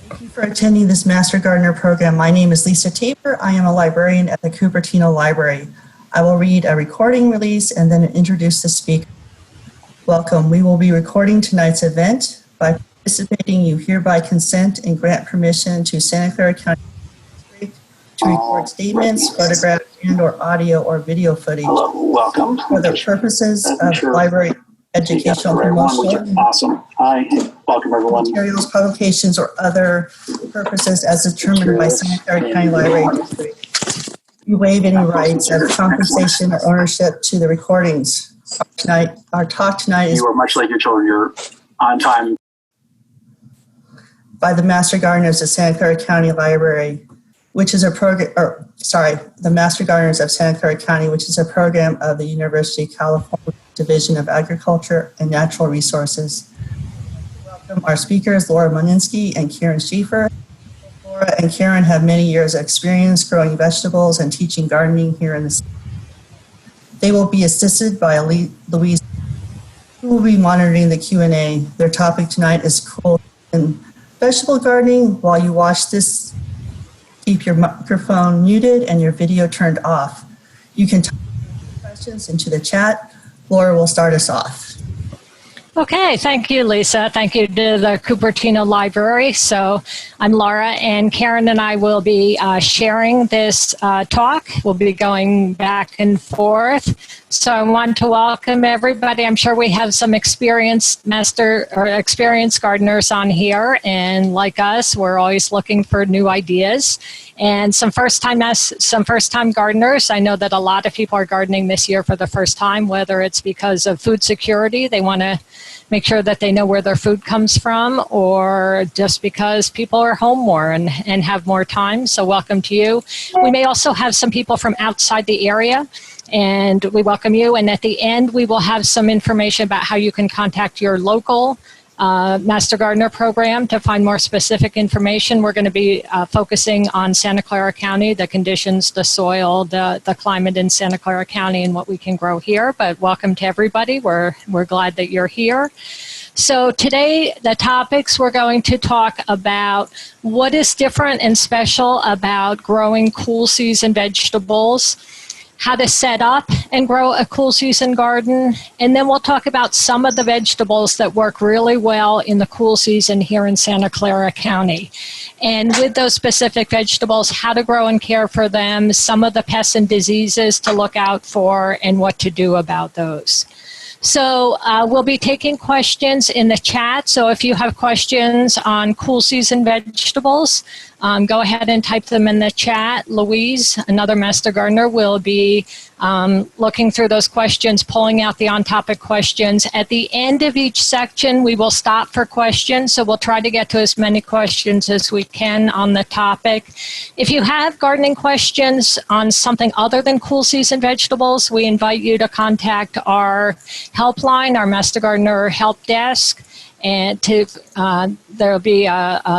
Thank you for attending this Master Gardener program. My name is Lisa Tabor. I am a librarian at the Cupertino Library. I will read a recording release and then introduce the speaker. Welcome. We will be recording tonight's event. By participating, you hereby consent and grant permission to Santa Clara County to record statements, photographs, and/or audio or video footage. Hello, welcome. For the purposes of library educational promotion. Awesome. Hi, welcome everyone. Materials, publications, or other purposes as determined by Santa Clara County Library District. You waive any rights of compensation or ownership to the recordings. Our talk tonight is. You are much like your children. You're on time. By the Master Gardeners of Santa Clara County Library, which is a program, the Master Gardeners of Santa Clara County, which is a program of the University of California Division of Agriculture and Natural Resources. Welcome our speakers, Laura Moninsky and Karen Schieffer. Laura and Karen have many years of experience growing vegetables and teaching gardening here in the city. They will be assisted by Louise, who will be monitoring the Q&A. Their topic tonight is cool and vegetable gardening. While you watch this, keep your microphone muted and your video turned off. You can type questions into the chat. Laura will start us off. Okay, thank you, Lisa. Thank you to the Cupertino Library. So I'm Laura, and Karen and I will be sharing this talk. We'll be going back and forth. So I want to welcome everybody. I'm sure we have some experienced gardeners on here, and like us, we're always looking for new ideas. And some first-time gardeners. I know that a lot of people are gardening this year for the first time, whether it's because of food security, they want to make sure that they know where their food comes from, or just because people are home more and have more time. So welcome to you. We may also have some people from outside the area, and we welcome you. And at the end, we will have some information about how you can contact your local Master Gardener program to find more specific information. We're going to be focusing on Santa Clara County, the conditions, the soil, the climate in Santa Clara County, and what we can grow here. But welcome to everybody. We're glad that you're here. So today, the topics we're going to talk about what is different and special about growing cool season vegetables, how to set up and grow a cool season garden, and then we'll talk about some of the vegetables that work really well in the cool season here in Santa Clara County. And with those specific vegetables, how to grow and care for them, some of the pests and diseases to look out for, and what to do about those. So we'll be taking questions in the chat. So if you have questions on cool season vegetables, go ahead and type them in the chat. Louise, another Master Gardener, will be looking through those questions, pulling out the on-topic questions. At the end of each section, we will stop for questions. So we'll try to get to as many questions as we can on the topic. If you have gardening questions on something other than cool season vegetables, we invite you to contact our helpline, our Master Gardener help desk. And there'll be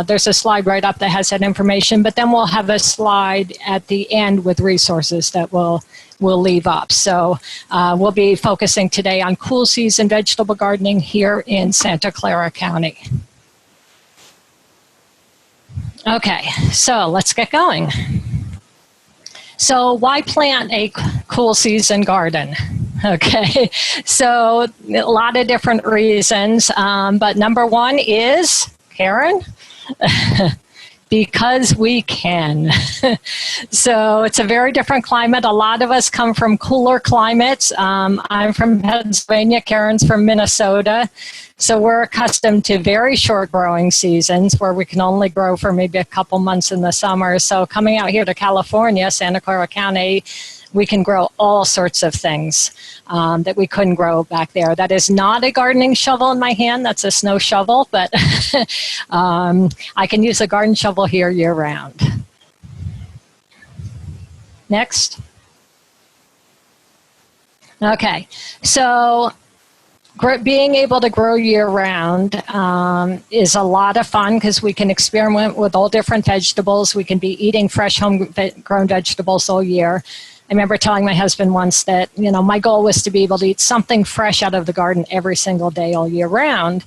there's a slide right up that has that information, but then we'll have a slide at the end with resources that we'll leave up. So we'll be focusing today on cool season vegetable gardening here in Santa Clara County. Okay, so let's get going. So why plant a cool season garden? Okay, so a lot of different reasons, but number one is, Karen, because we can. So it's a very different climate. A lot of us come from cooler climates. I'm from Pennsylvania, Karen's from Minnesota. So we're accustomed to very short growing seasons where we can only grow for maybe a couple months in the summer. So coming out here to California, Santa Clara County, we can grow all sorts of things that we couldn't grow back there. That is not a gardening shovel in my hand. That's a snow shovel, but I can use a garden shovel here year round. Next. Okay, so being able to grow year-round is a lot of fun because we can experiment with all different vegetables. We can be eating fresh homegrown vegetables all year. I remember telling my husband once that, you know, my goal was to be able to eat something fresh out of the garden every single day all year round.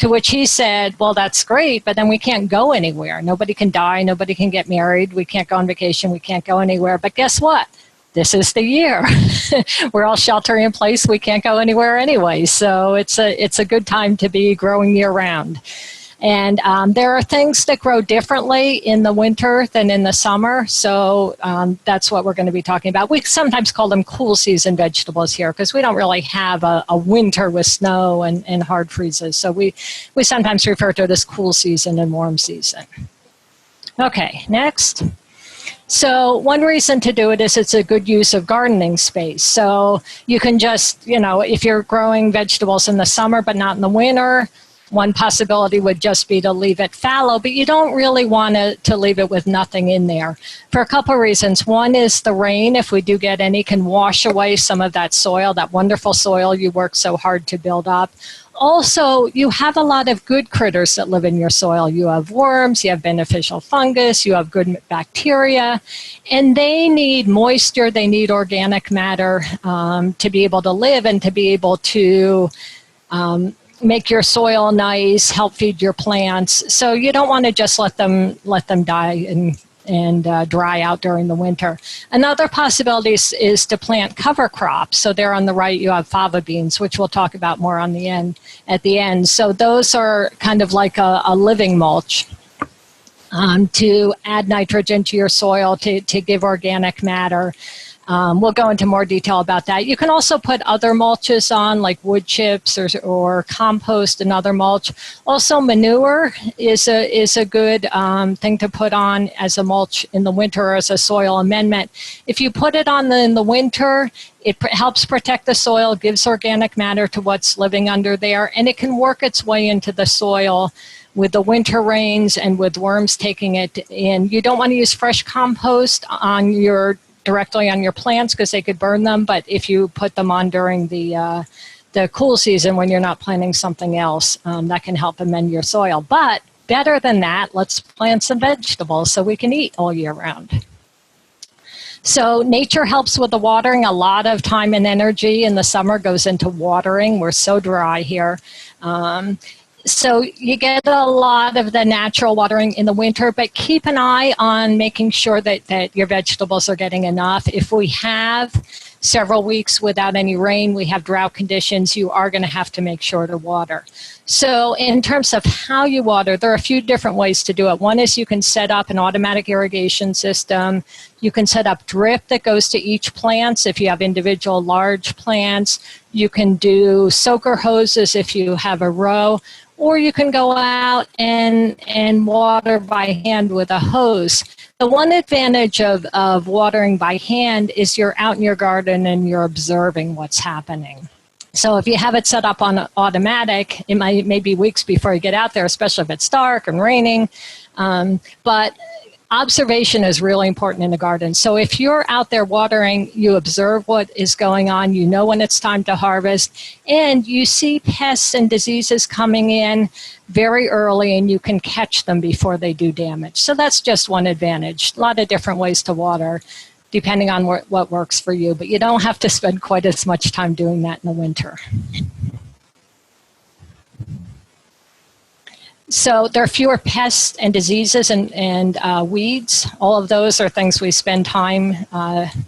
To which he said, well, that's great, but then we can't go anywhere. Nobody can die. Nobody can get married. We can't go on vacation. We can't go anywhere. But guess what? This is the year. We're all sheltering in place. We can't go anywhere anyway. So it's a good time to be growing year round. And there are things that grow differently in the winter than in the summer. So that's what we're going to be talking about. We sometimes call them cool season vegetables here because we don't really have a winter with snow and hard freezes. So we sometimes refer to it as cool season and warm season. Okay, next. So one reason to do it is it's a good use of gardening space. So you can just, if you're growing vegetables in the summer but not in the winter, one possibility would just be to leave it fallow, but you don't really want to leave it with nothing in there for a couple of reasons. One is the rain, if we do get any, can wash away some of that soil, that wonderful soil you worked so hard to build up. Also, you have a lot of good critters that live in your soil. You have worms, you have beneficial fungus, you have good bacteria, and they need moisture, they need organic matter to be able to live and to be able to make your soil nice, help feed your plants. So you don't want to just let them die and dry out during the winter. Another possibility is to plant cover crops. So there on the right you have fava beans, which we'll talk about more at the end. So those are kind of like a living mulch to add nitrogen to your soil, to give organic matter. We'll go into more detail about that. You can also put other mulches on, like wood chips or compost and other mulch. Also, manure is a good thing to put on as a mulch in the winter or as a soil amendment. If you put it on in the winter, it helps protect the soil, gives organic matter to what's living under there, and it can work its way into the soil with the winter rains and with worms taking it in. You don't want to use fresh compost directly on your plants because they could burn them, but if you put them on during the cool season when you're not planting something else, that can help amend your soil. But better than that, let's plant some vegetables so we can eat all year round. So nature helps with the watering. A lot of time and energy in the summer goes into watering. We're so dry here. So you get a lot of the natural watering in the winter, but keep an eye on making sure that your vegetables are getting enough. If we have several weeks without any rain, we have drought conditions, you are going to have to make sure to water. So in terms of how you water, there are a few different ways to do it. One is you can set up an automatic irrigation system. You can set up drip that goes to each plant if you have individual large plants. You can do soaker hoses if you have a row. Or you can go out and water by hand with a hose. The one advantage of watering by hand is you're out in your garden and you're observing what's happening. So if you have it set up on automatic, it may be weeks before you get out there, especially if it's dark and raining. But observation is really important in the garden. So if you're out there watering, you observe what is going on, you know when it's time to harvest, and you see pests and diseases coming in very early and you can catch them before they do damage. So that's just one advantage. A lot of different ways to water depending on what works for you, but you don't have to spend quite as much time doing that in the winter. So there are fewer pests and diseases and weeds. All of those are things we spend time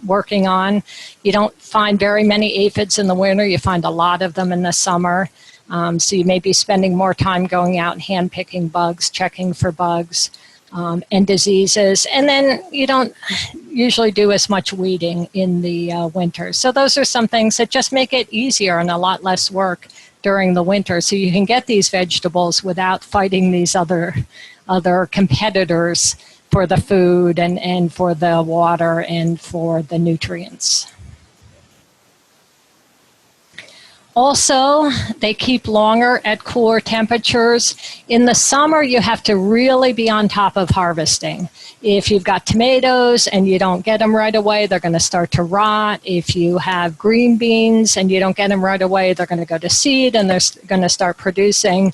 working on. You don't find very many aphids in the winter. You find a lot of them in the summer. So you may be spending more time going out and hand-picking bugs, checking for bugs and diseases. And then you don't usually do as much weeding in the winter. So those are some things that just make it easier and a lot less work during the winter, so you can get these vegetables without fighting these other competitors for the food and for the water and for the nutrients. Also, they keep longer at cooler temperatures. In the summer, you have to really be on top of harvesting. If you've got tomatoes and you don't get them right away, they're going to start to rot. If you have green beans and you don't get them right away, they're going to go to seed and they're going to start producing.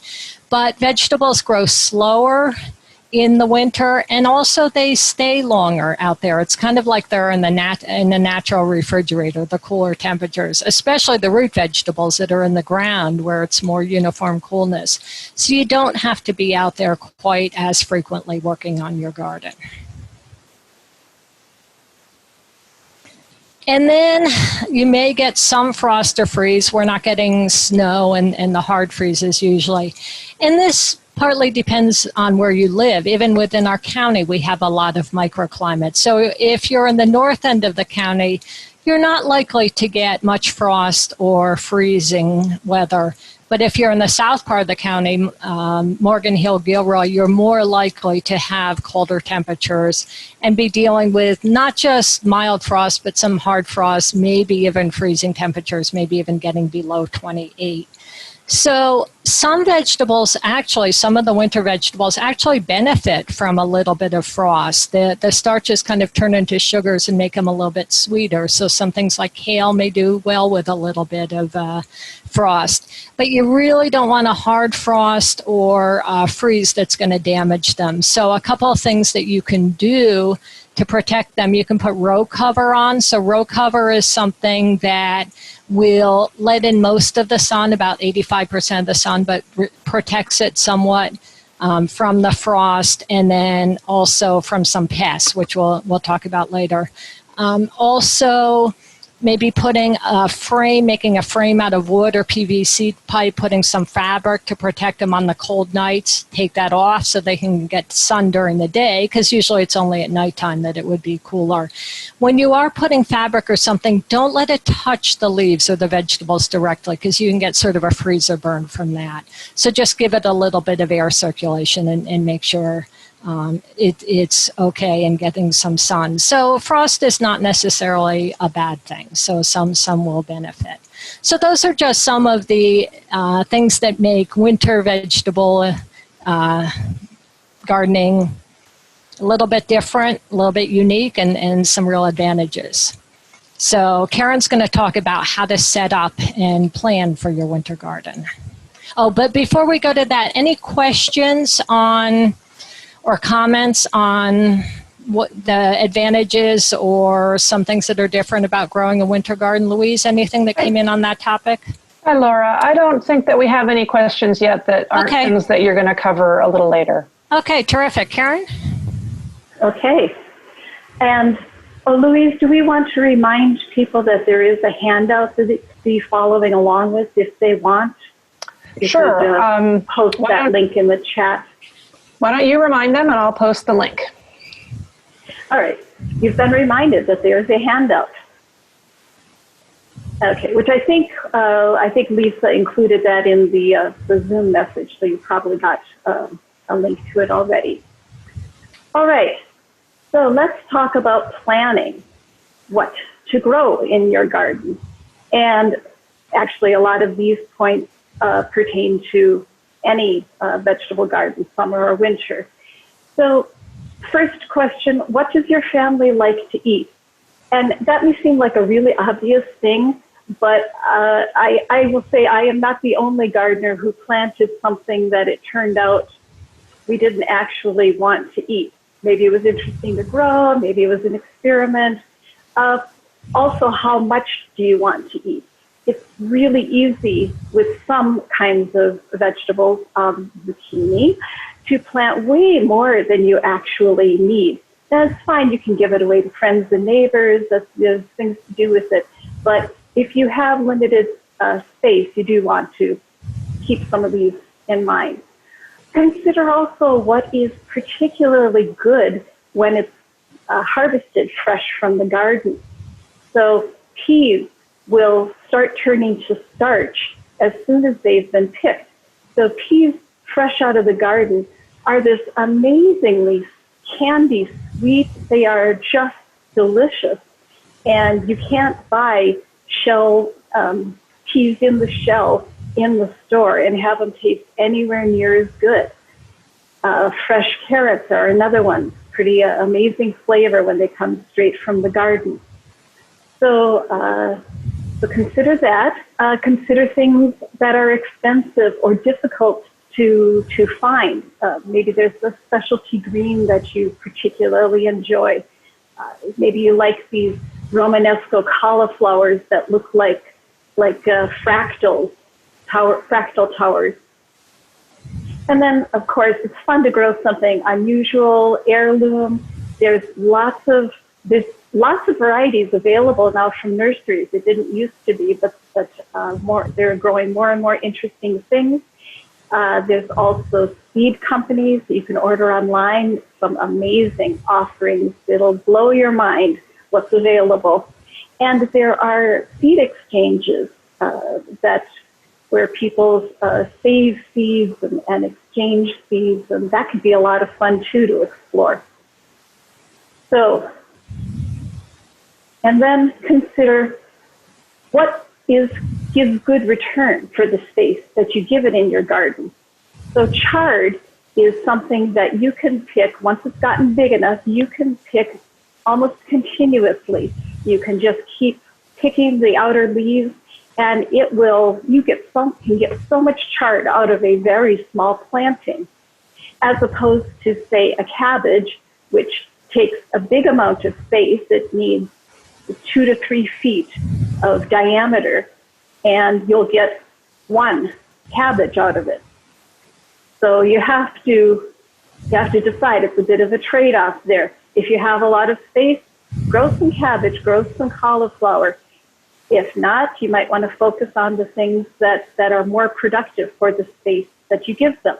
But vegetables grow slower in the winter, and also they stay longer out there. It's kind of like they're in the natural refrigerator, the cooler temperatures, especially the root vegetables that are in the ground where it's more uniform coolness. So you don't have to be out there quite as frequently working on your garden. And then you may get some frost or freeze. We're not getting snow and the hard freezes usually. And this partly depends on where you live. Even within our county, we have a lot of microclimates. So if you're in the north end of the county, you're not likely to get much frost or freezing weather. But if you're in the south part of the county, Morgan Hill, Gilroy, you're more likely to have colder temperatures and be dealing with not just mild frost, but some hard frost, maybe even freezing temperatures, maybe even getting below 28. So some vegetables actually, some of the winter vegetables actually benefit from a little bit of frost. The starches kind of turn into sugars and make them a little bit sweeter. So some things like kale may do well with a little bit of frost. But you really don't want a hard frost or freeze that's going to damage them. So a couple of things that you can do to protect them, you can put row cover on. So row cover is something that will let in most of the sun, about 85% of the sun, but protects it somewhat from the frost, and then also from some pests, which we'll talk about later. Also, maybe putting a frame, making a frame out of wood or PVC pipe, putting some fabric to protect them on the cold nights, take that off so they can get sun during the day, because usually it's only at nighttime that it would be cooler. When you are putting fabric or something, don't let it touch the leaves or the vegetables directly, because you can get sort of a freezer burn from that. So just give it a little bit of air circulation and make sure it's okay and getting some sun. So frost is not necessarily a bad thing. So some will benefit. So those are just some of the things that make winter vegetable gardening a little bit different, a little bit unique, and some real advantages. So Karen's going to talk about how to set up and plan for your winter garden. Oh, but before we go to that, any questions on or comments on what the advantages or some things that are different about growing a winter garden? Louise, anything that came in on that topic? Hi, Laura. I don't think that we have any questions yet that aren't things that you're going to cover a little later. Okay, terrific. Karen? Okay. And Louise, do we want to remind people that there is a handout that they can be following along with if they want? Sure. Post that link in the chat. Why don't you remind them, and I'll post the link. All right. You've been reminded that there's a handout. Okay, which I think Lisa included that in the Zoom message, so you probably got a link to it already. All right. So let's talk about planning what to grow in your garden. And actually, a lot of these points pertain to any vegetable garden, summer or winter. So first question, what does your family like to eat? And that may seem like a really obvious thing, but I will say I am not the only gardener who planted something that it turned out we didn't actually want to eat. Maybe it was interesting to grow, maybe it was an experiment. Also, how much do you want to eat? It's really easy with some kinds of vegetables, zucchini, to plant way more than you actually need. That's fine. You can give it away to friends and neighbors. There's things to do with it. But if you have limited space, you do want to keep some of these in mind. Consider also what is particularly good when it's harvested fresh from the garden. So peas will start turning to starch as soon as they've been picked. So peas fresh out of the garden are this amazingly candy sweet. They are just delicious. And you can't buy shell peas in the shell in the store and have them taste anywhere near as good. Fresh carrots are another one. Pretty amazing flavor when they come straight from the garden. So consider that. Consider things that are expensive or difficult to find. Maybe there's a specialty green that you particularly enjoy. Maybe you like these Romanesco cauliflowers that look like fractal towers. And then, of course, it's fun to grow something unusual, heirloom. There's lots of varieties available now from nurseries. It didn't used to be, but they're growing more and more interesting things. There's also seed companies that you can order online, some amazing offerings. It'll blow your mind what's available. And there are seed exchanges where people save seeds and exchange seeds, and that could be a lot of fun too to explore. So, and then consider what gives good return for the space that you give it in your garden. So chard is something that you can pick. Once it's gotten big enough, you can pick almost continuously. You can just keep picking the outer leaves, and you can get so much chard out of a very small planting, as opposed to, say, a cabbage, which takes a big amount of space. It needs 2 to 3 feet of diameter, and you'll get one cabbage out of it. So you have to decide. It's a bit of a trade-off there. If you have a lot of space, grow some cabbage, grow some cauliflower. If not, you might want to focus on the things that are more productive for the space that you give them.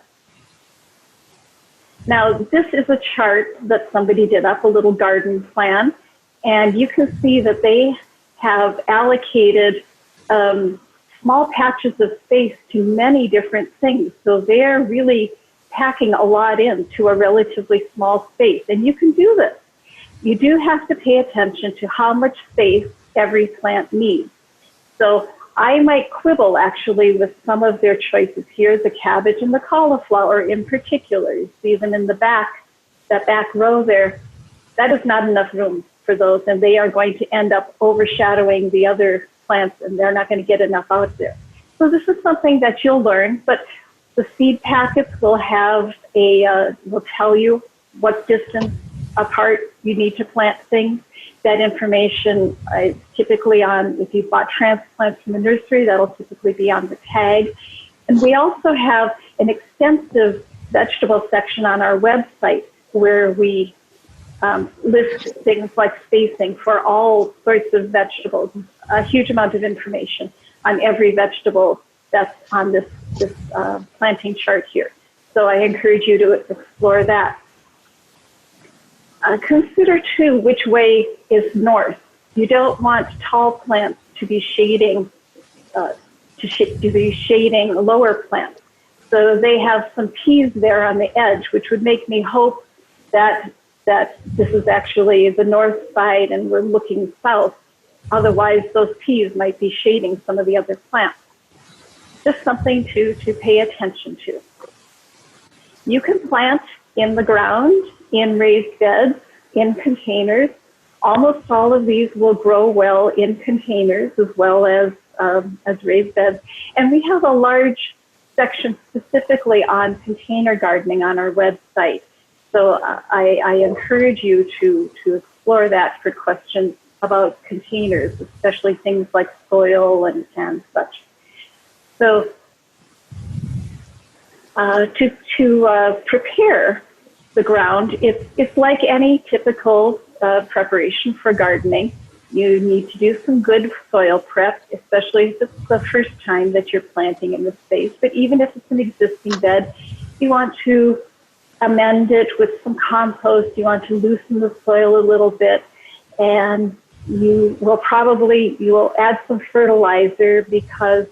Now, this is a chart that somebody did up, a little garden plan, and you can see that they have allocated small patches of space to many different things. So they're really packing a lot into a relatively small space. And you can do this. You do have to pay attention to how much space every plant needs. So I might quibble actually with some of their choices here, the cabbage and the cauliflower in particular. You see them in the back, that back row there. That is not enough room for those, and they are going to end up overshadowing the other plants, and they're not going to get enough out there. So this is something that you'll learn, but the seed packets will will tell you what distance apart you need to plant things. That information is typically if you bought transplants from a nursery, that'll typically be on the tag. And we also have an extensive vegetable section on our website where we list things like spacing for all sorts of vegetables, a huge amount of information on every vegetable that's on this planting chart here. So I encourage you to explore that. Consider too which way is north. You don't want tall plants to be shading lower plants. So they have some peas there on the edge, which would make me hope that this is actually the north side and we're looking south. Otherwise, those peas might be shading some of the other plants. Just something to pay attention to. You can plant in the ground, in raised beds, in containers. Almost all of these will grow well in containers as well as raised beds. And we have a large section specifically on container gardening on our website. So I encourage you to explore that for questions about containers, especially things like soil and such. So to prepare the ground, it's like any typical preparation for gardening. You need to do some good soil prep, especially if it's the first time that you're planting in the space. But even if it's an existing bed, you want to amend it with some compost. You want to loosen the soil a little bit, and you will add some fertilizer, because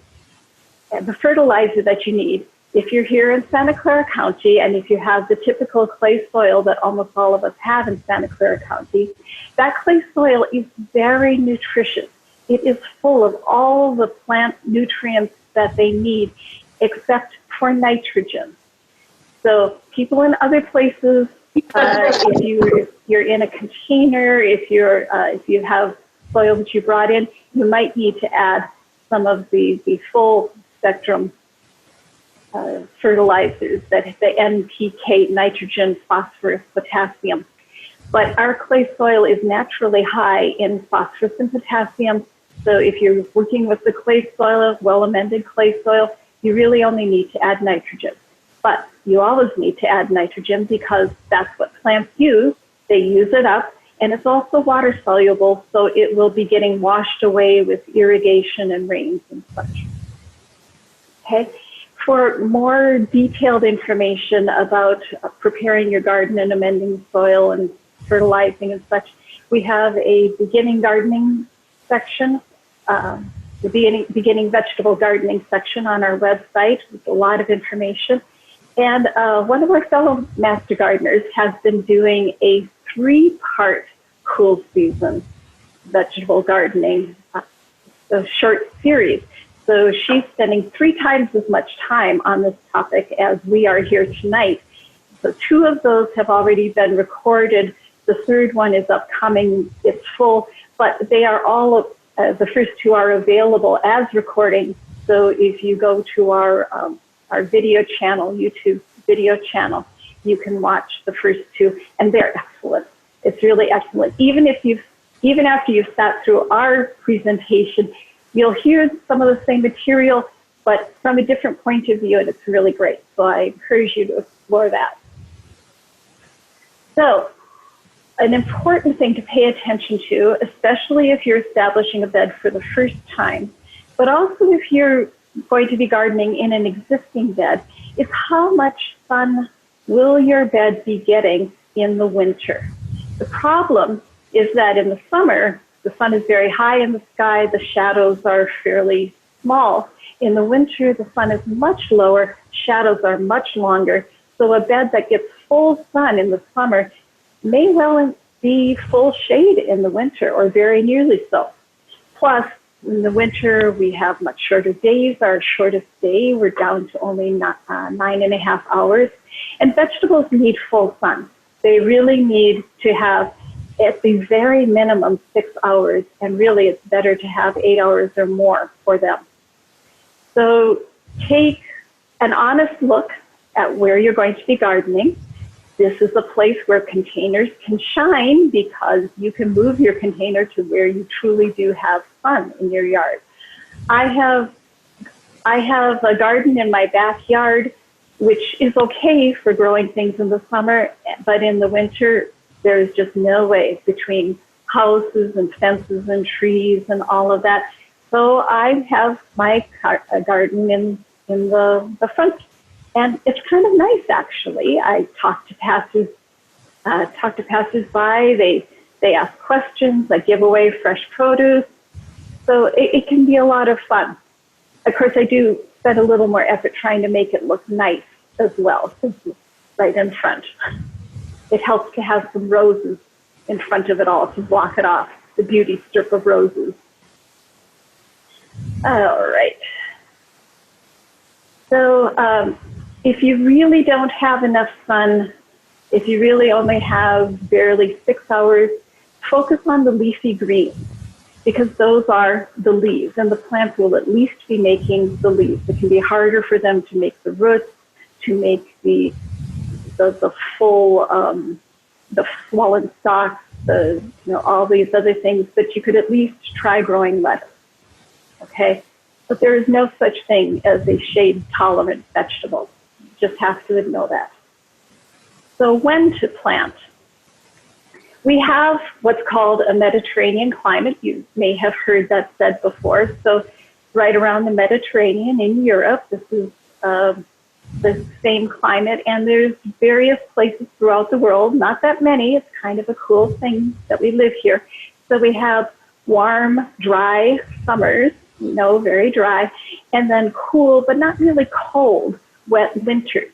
the fertilizer that you need, if you're here in Santa Clara County and if you have the typical clay soil that almost all of us have in Santa Clara County, that clay soil is very nutritious. It is full of all the plant nutrients that they need, except for nitrogen. So people in other places, if you're in a container, if you have soil that you brought in, you might need to add some of the full spectrum fertilizers, that the NPK, nitrogen, phosphorus, potassium. But our clay soil is naturally high in phosphorus and potassium. So if you're working with the clay soil, well-amended clay soil, you really only need to add nitrogen. But you always need to add nitrogen because that's what plants use. They use it up, and it's also water soluble, so it will be getting washed away with irrigation and rains and such. Okay. For more detailed information about preparing your garden and amending soil and fertilizing and such, we have a beginning gardening section, the beginning vegetable gardening section on our website with a lot of information. And one of our fellow master gardeners has been doing a 3-part cool season vegetable gardening, a short series. So she's spending 3 times as much time on this topic as we are here tonight. So 2 of those have already been recorded. The 3rd one is upcoming. It's full, but they are all, the first 2 are available as recordings. So if you go to our video channel, YouTube video channel, you can watch the first 2, and they're excellent. It's really excellent. Even after you've sat through our presentation, you'll hear some of the same material, but from a different point of view, and it's really great. So I encourage you to explore that. So an important thing to pay attention to, especially if you're establishing a bed for the first time, but also if you're going to be gardening in an existing bed, is how much sun will your bed be getting in the winter? The problem is that in the summer, the sun is very high in the sky, the shadows are fairly small. In the winter, the sun is much lower, shadows are much longer, so a bed that gets full sun in the summer may well be full shade in the winter, or very nearly so. Plus, in the winter, we have much shorter days. Our shortest day, we're down to only 9.5 hours. And vegetables need full sun. They really need to have, at the very minimum, 6 hours. And really, it's better to have 8 hours or more for them. So take an honest look at where you're going to be gardening. This is a place where containers can shine because you can move your container to where you truly do have sun in your yard. I have a garden in my backyard, which is okay for growing things in the summer, but in the winter, there's just no way between houses and fences and trees and all of that. So I have my garden in the front. And it's kind of nice, actually. I talk to passersby. They ask questions. I give away fresh produce. So it can be a lot of fun. Of course, I do spend a little more effort trying to make it look nice as well, since it's right in front. It helps to have some roses in front of it all to block it off, the beauty strip of roses. All right. So, if you really don't have enough sun, if you really only have barely 6 hours, focus on the leafy greens, because those are the leaves, and the plants will at least be making the leaves. It can be harder for them to make the roots, to make the full, the swollen stalks, all these other things, but you could at least try growing lettuce, okay? But there is no such thing as a shade-tolerant vegetable. Just have to know that. So when to plant? We have what's called a Mediterranean climate. You may have heard that said before. So right around the Mediterranean in Europe, this is the same climate, and there's various places throughout the world, not that many. It's kind of a cool thing that we live here. So we have warm, dry summers, very dry, and then cool, but not really cold, wet winters.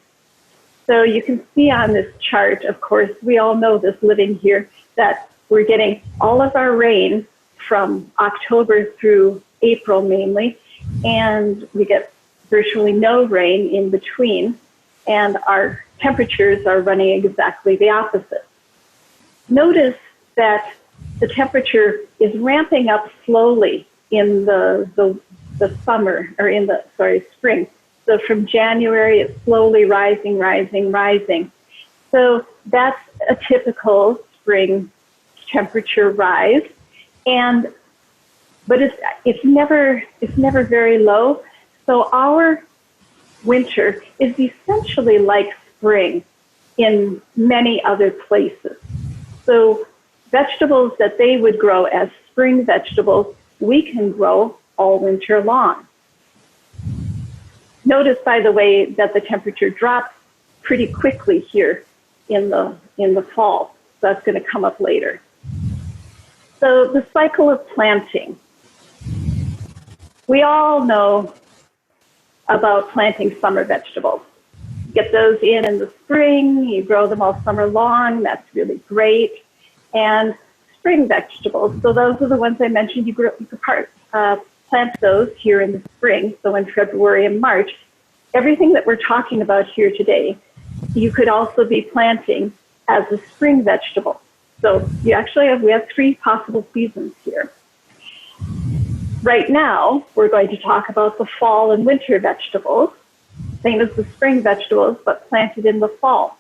So you can see on this chart, of course, we all know this living here, that we're getting all of our rain from October through April mainly, and we get virtually no rain in between, and our temperatures are running exactly the opposite. Notice that the temperature is ramping up slowly in the summer, or in the spring, So from January, it's slowly rising, rising, rising. So that's a typical spring temperature rise. But it's never very low. So our winter is essentially like spring in many other places. So vegetables that they would grow as spring vegetables, we can grow all winter long. Notice, by the way, that the temperature drops pretty quickly here in the fall. So that's going to come up later. So the cycle of planting. We all know about planting summer vegetables. Get those in the spring, you grow them all summer long, that's really great. And spring vegetables, so those are the ones I mentioned, you could plant those here in the spring, so in February and March. Everything that we're talking about here today, you could also be planting as a spring vegetable. So we have 3 possible seasons here. Right now, we're going to talk about the fall and winter vegetables, same as the spring vegetables, but planted in the fall.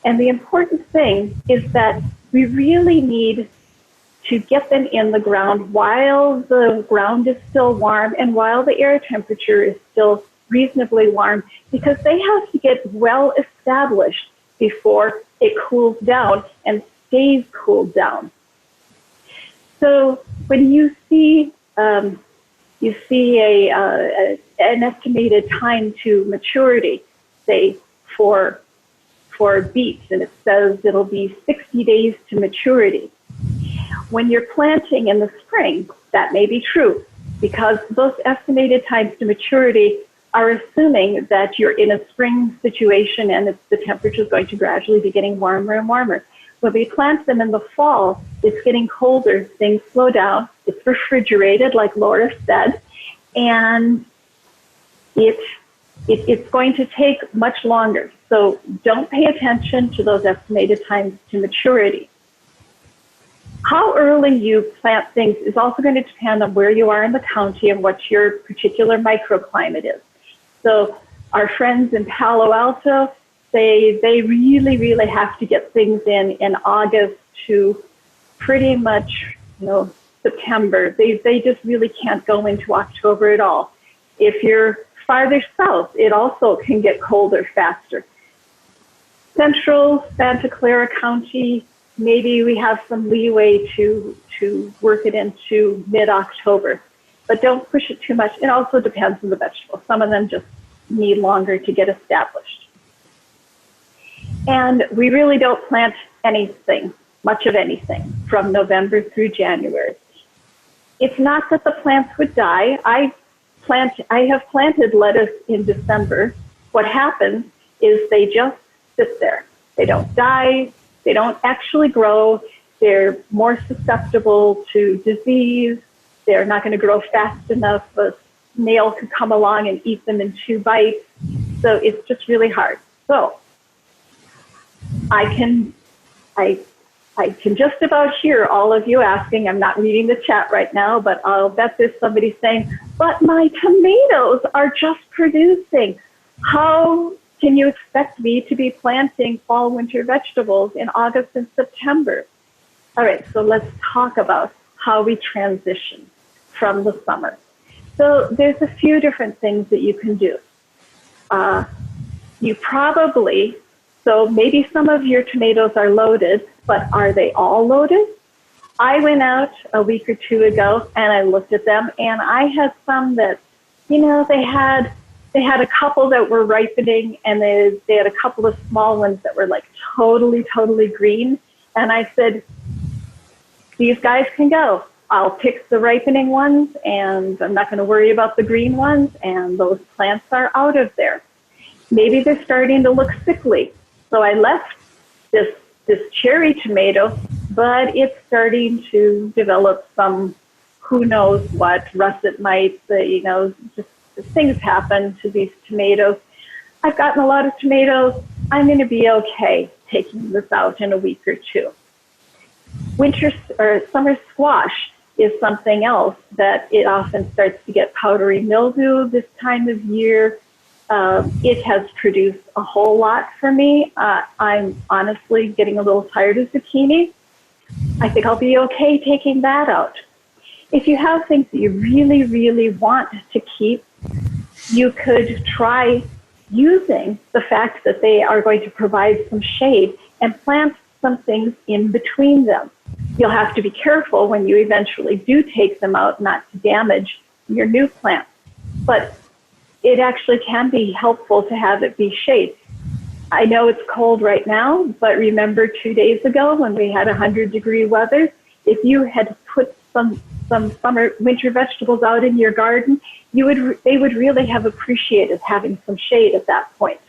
And the important thing is that we really need to get them in the ground while the ground is still warm and while the air temperature is still reasonably warm, because they have to get well established before it cools down and stays cooled down. So when you see an estimated time to maturity, say for beets, and it says it'll be 60 days to maturity. When you're planting in the spring, that may be true, because those estimated times to maturity are assuming that you're in a spring situation and the temperature is going to gradually be getting warmer and warmer. When we plant them in the fall, it's getting colder, things slow down, it's refrigerated, like Laura said, and it's going to take much longer. So don't pay attention to those estimated times to maturity. How early you plant things is also going to depend on where you are in the county and what your particular microclimate is. So our friends in Palo Alto say they really, really have to get things in August to pretty much, September. They just really can't go into October at all. If you're farther south, it also can get colder faster. Central Santa Clara County, maybe we have some leeway to work it into mid-October, but don't push it too much. It also depends on the vegetable. Some of them just need longer to get established. And we really don't plant anything, much of anything, from November through January. It's not that the plants would die. I have planted lettuce in December. What happens is they just sit there. They don't die. They don't actually grow. They're more susceptible to disease. They're not going to grow fast enough. A snail could come along and eat them in 2 bites. So it's just really hard. So I can just about hear all of you asking, I'm not reading the chat right now, but I'll bet there's somebody saying, but my tomatoes are just producing. How can you expect me to be planting fall, winter vegetables in August and September? All right, so let's talk about how we transition from the summer. So there's a few different things that you can do. So maybe some of your tomatoes are loaded, but are they all loaded? I went out a week or 2 ago and I looked at them, and I had some that, they had a couple that were ripening, and they had a couple of small ones that were like totally, totally green. And I said, these guys can go. I'll pick the ripening ones, and I'm not going to worry about the green ones, and those plants are out of there. Maybe they're starting to look sickly. So I left this cherry tomato, but it's starting to develop some, who knows what, russet mites, just things happen to these tomatoes. I've gotten a lot of tomatoes. I'm going to be okay taking this out in a week or 2. Winter or summer squash is something else that it often starts to get powdery mildew this time of year. It has produced a whole lot for me. I'm honestly getting a little tired of zucchini. I think I'll be okay taking that out. If you have things that you really, really want to keep, you could try using the fact that they are going to provide some shade and plant some things in between them. You'll have to be careful when you eventually do take them out not to damage your new plant. But it actually can be helpful to have it be shade. I know it's cold right now, but remember 2 days ago when we had 100-degree weather, if you had put some winter vegetables out in your garden, they would really have appreciated having some shade at that point.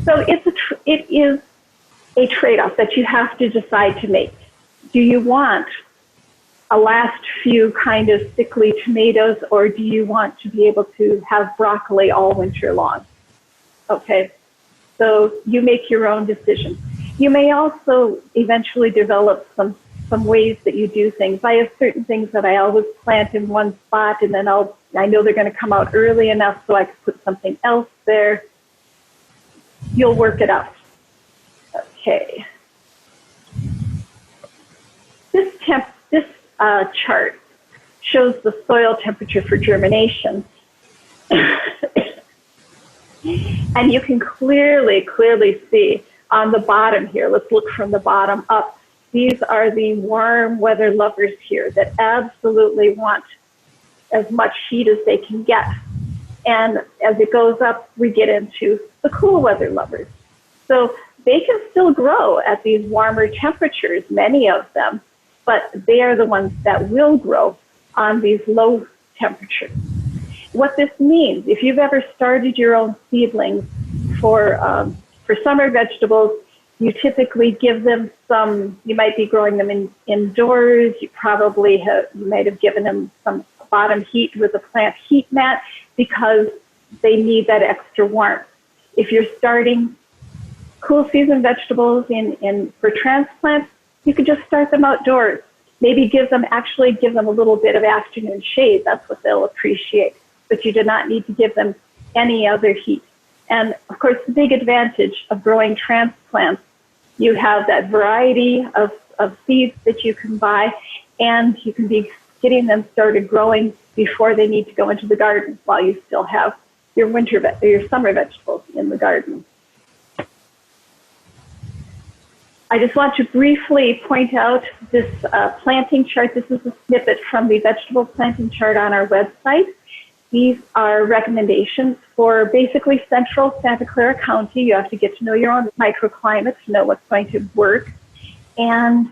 So it is a trade-off that you have to decide to make. Do you want a last few kind of sickly tomatoes, or do you want to be able to have broccoli all winter long? Okay, so you make your own decision. You may also eventually develop some ways that you do things. I have certain things that I always plant in one spot, and then I know they're going to come out early enough so I can put something else there. You'll work it out. Okay. This chart shows the soil temperature for germination. And you can clearly see on the bottom here, let's look from the bottom up, these are the warm weather lovers here that absolutely want as much heat as they can get. And as it goes up, we get into the cool weather lovers. So they can still grow at these warmer temperatures, many of them, but they are the ones that will grow on these low temperatures. What this means, if you've ever started your own seedlings for summer vegetables, you typically give them you might be growing them indoors, you might have given them some bottom heat with a plant heat mat because they need that extra warmth. If you're starting cool season vegetables for transplants, you could just start them outdoors. Maybe give them a little bit of afternoon shade. That's what they'll appreciate. But you do not need to give them any other heat. And of course, the big advantage of growing transplants, you have that variety of seeds that you can buy, and you can be getting them started growing before they need to go into the garden while you still have your summer vegetables in the garden. I just want to briefly point out this planting chart. This is a snippet from the vegetable planting chart on our website. These are recommendations for basically central Santa Clara County. You have to get to know your own microclimate to know what's going to work. And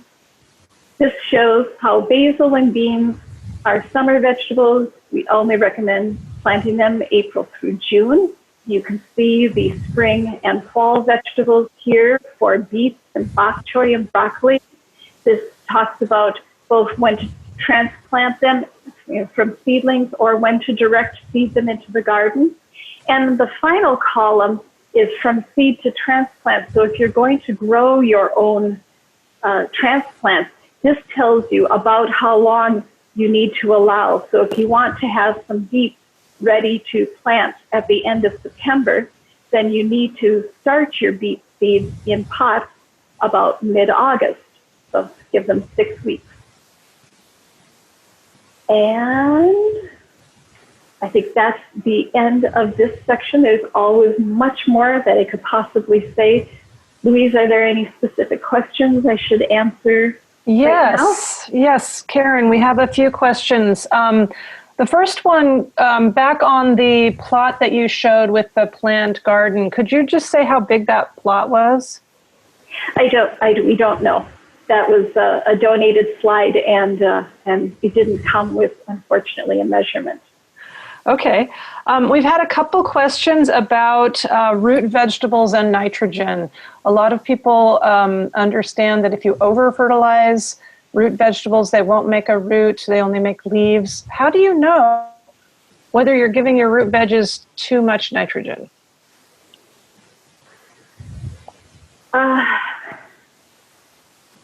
this shows how basil and beans are summer vegetables. We only recommend planting them April through June. You can see the spring and fall vegetables here for beets and bok choy and broccoli. This talks about both when to transplant them from seedlings or when to direct seed them into the garden. And the final column is from seed to transplant. So if you're going to grow your own transplant, this tells you about how long you need to allow. So if you want to have some beets ready to plant at the end of September, then you need to start your beet seeds in pots about mid-August. So give them 6 weeks. And I think that's the end of this section. There's always much more that I could possibly say. Louise, are there any specific questions I should answer? Yes, yes, Karen, we have a few questions. The first one, back on the plot that you showed with the plant garden, could you just say how big that plot was? We don't know. That was a donated slide, and it didn't come with, unfortunately, a measurement. Okay. We've had a couple questions about root vegetables and nitrogen. A lot of people understand that if you over-fertilize root vegetables, they won't make a root, they only make leaves. How do you know whether you're giving your root veggies too much nitrogen?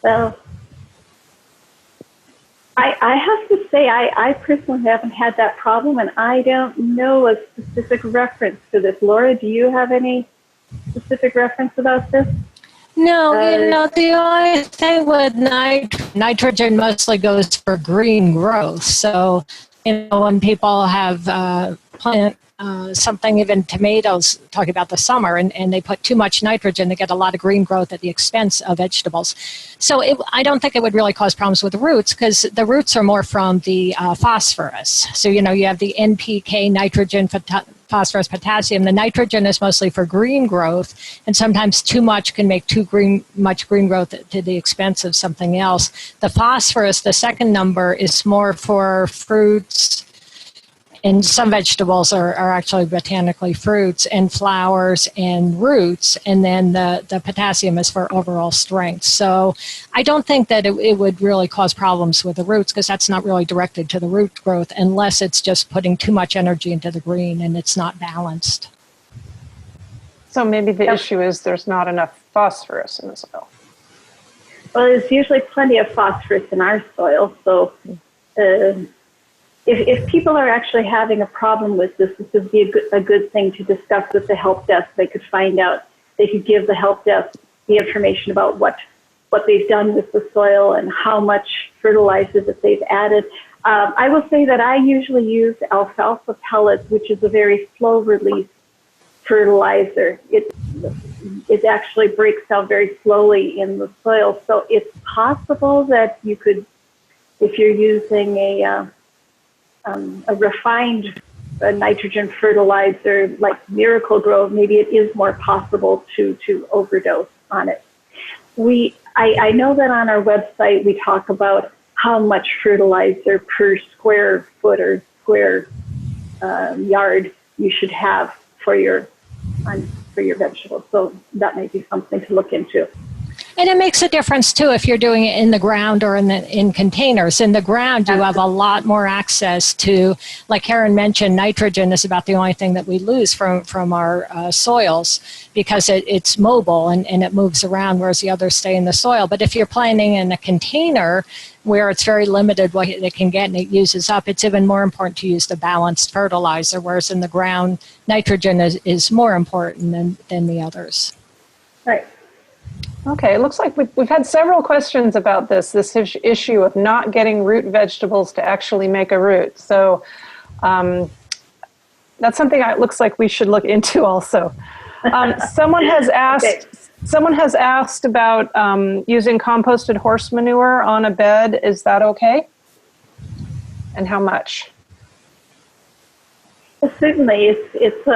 Well, I have to say, I personally haven't had that problem, and I don't know a specific reference to this. Laura, do you have any specific reference about this? No, the only thing with nitrogen mostly goes for green growth. So, when people have plant something, even tomatoes, talking about the summer, and they put too much nitrogen, they get a lot of green growth at the expense of vegetables. So I don't think it would really cause problems with the roots, because the roots are more from the phosphorus. So, you have the NPK, nitrogen, phosphorus, potassium. The nitrogen is mostly for green growth, and sometimes too much can make much green growth to the expense of something else. The phosphorus, the second number, is more for fruits, and some vegetables are actually botanically fruits, and flowers and roots, and then the potassium is for overall strength. So I don't think that it would really cause problems with the roots, because that's not really directed to the root growth, unless it's just putting too much energy into the green and it's not balanced. So maybe the issue is there's not enough phosphorus in the soil. Well, there's usually plenty of phosphorus in our soil, so if people are actually having a problem with this would be a good thing to discuss with the help desk. They could find out, they could give the help desk the information about what they've done with the soil and how much fertilizer that they've added. I will say that I usually use alfalfa pellets, which is a very slow release fertilizer. It actually breaks down very slowly in the soil. So it's possible that you could, if you're using a refined nitrogen fertilizer like Miracle-Gro, maybe it is more possible to overdose on it. I know that on our website we talk about how much fertilizer per square foot or square yard you should have for your vegetables. So that may be something to look into. And it makes a difference, too, if you're doing it in the ground or in containers. In the ground, you have a lot more access to, like Karen mentioned, nitrogen is about the only thing that we lose from our soils, because it's mobile and it moves around, whereas the others stay in the soil. But if you're planting in a container where it's very limited what it can get and it uses up, it's even more important to use the balanced fertilizer, whereas in the ground, nitrogen is more important than the others. Right. Okay, it looks like we've had several questions about this issue of not getting root vegetables to actually make a root. So that's something that looks like we should look into also. Someone has asked about using composted horse manure on a bed. Is that okay? And how much? Well, certainly, it's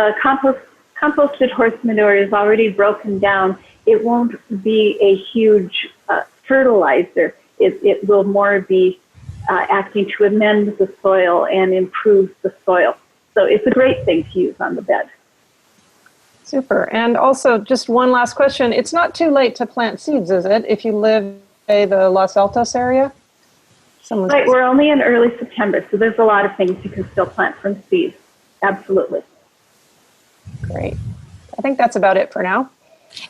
composted horse manure is already broken down. It won't be a huge fertilizer. It will more be acting to amend the soil and improve the soil. So it's a great thing to use on the bed. Super. And also, just one last question. It's not too late to plant seeds, is it, if you live in the Los Altos area? Right, we're only in early September, so there's a lot of things you can still plant from seeds. Absolutely. Great. I think that's about it for now.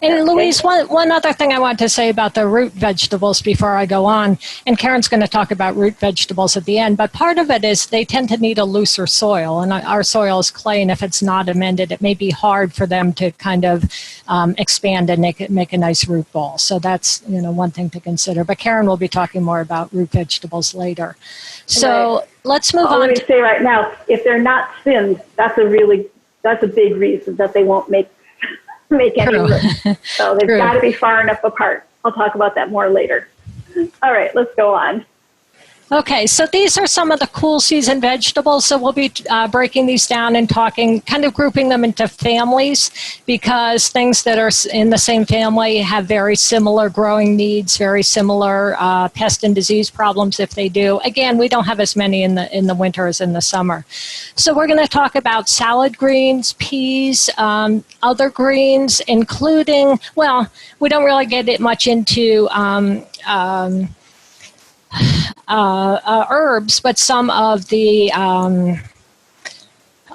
And Louise, one other thing I want to say about the root vegetables before I go on, and Karen's going to talk about root vegetables at the end, but part of it is they tend to need a looser soil, and our soil is clay, and if it's not amended, it may be hard for them to kind of expand and make a nice root ball. So that's one thing to consider. But Karen will be talking more about root vegetables later. So let's move on. Let me say right now, if they're not thinned, that's a big reason that they won't make any root. So they've got to be far enough apart. I'll talk about that more later. All right, let's go on. Okay, so these are some of the cool season vegetables. So we'll be breaking these down and talking, kind of grouping them into families, because things that are in the same family have very similar growing needs, very similar pest and disease problems if they do. Again, we don't have as many in the winter as in the summer. So we're going to talk about salad greens, peas, other greens, including, well, we don't really get it much into herbs, but some of the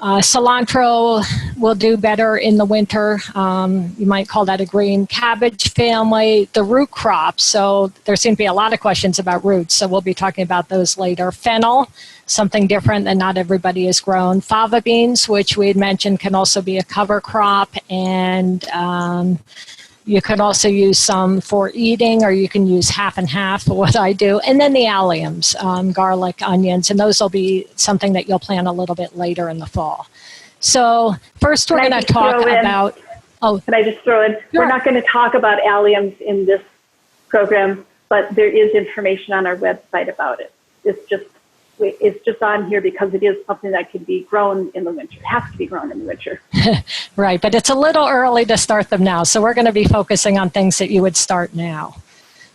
Cilantro will do better in the winter. You might call that a green cabbage family. The root crops, so there seem to be a lot of questions about roots, so we'll be talking about those later. Fennel, something different that not everybody has grown. Fava beans, which we had mentioned, can also be a cover crop, and you can also use some for eating, or you can use half and half, what I do. And then the alliums, garlic, onions, and those will be something that you'll plant a little bit later in the fall. So first we're going to talk about... Oh, can I just throw in? Sure. We're not going to talk about alliums in this program, but there is information on our website about it. It's just on here because it is something that can be grown in the winter. It has to be grown in the winter. Right, but it's a little early to start them now, so we're going to be focusing on things that you would start now.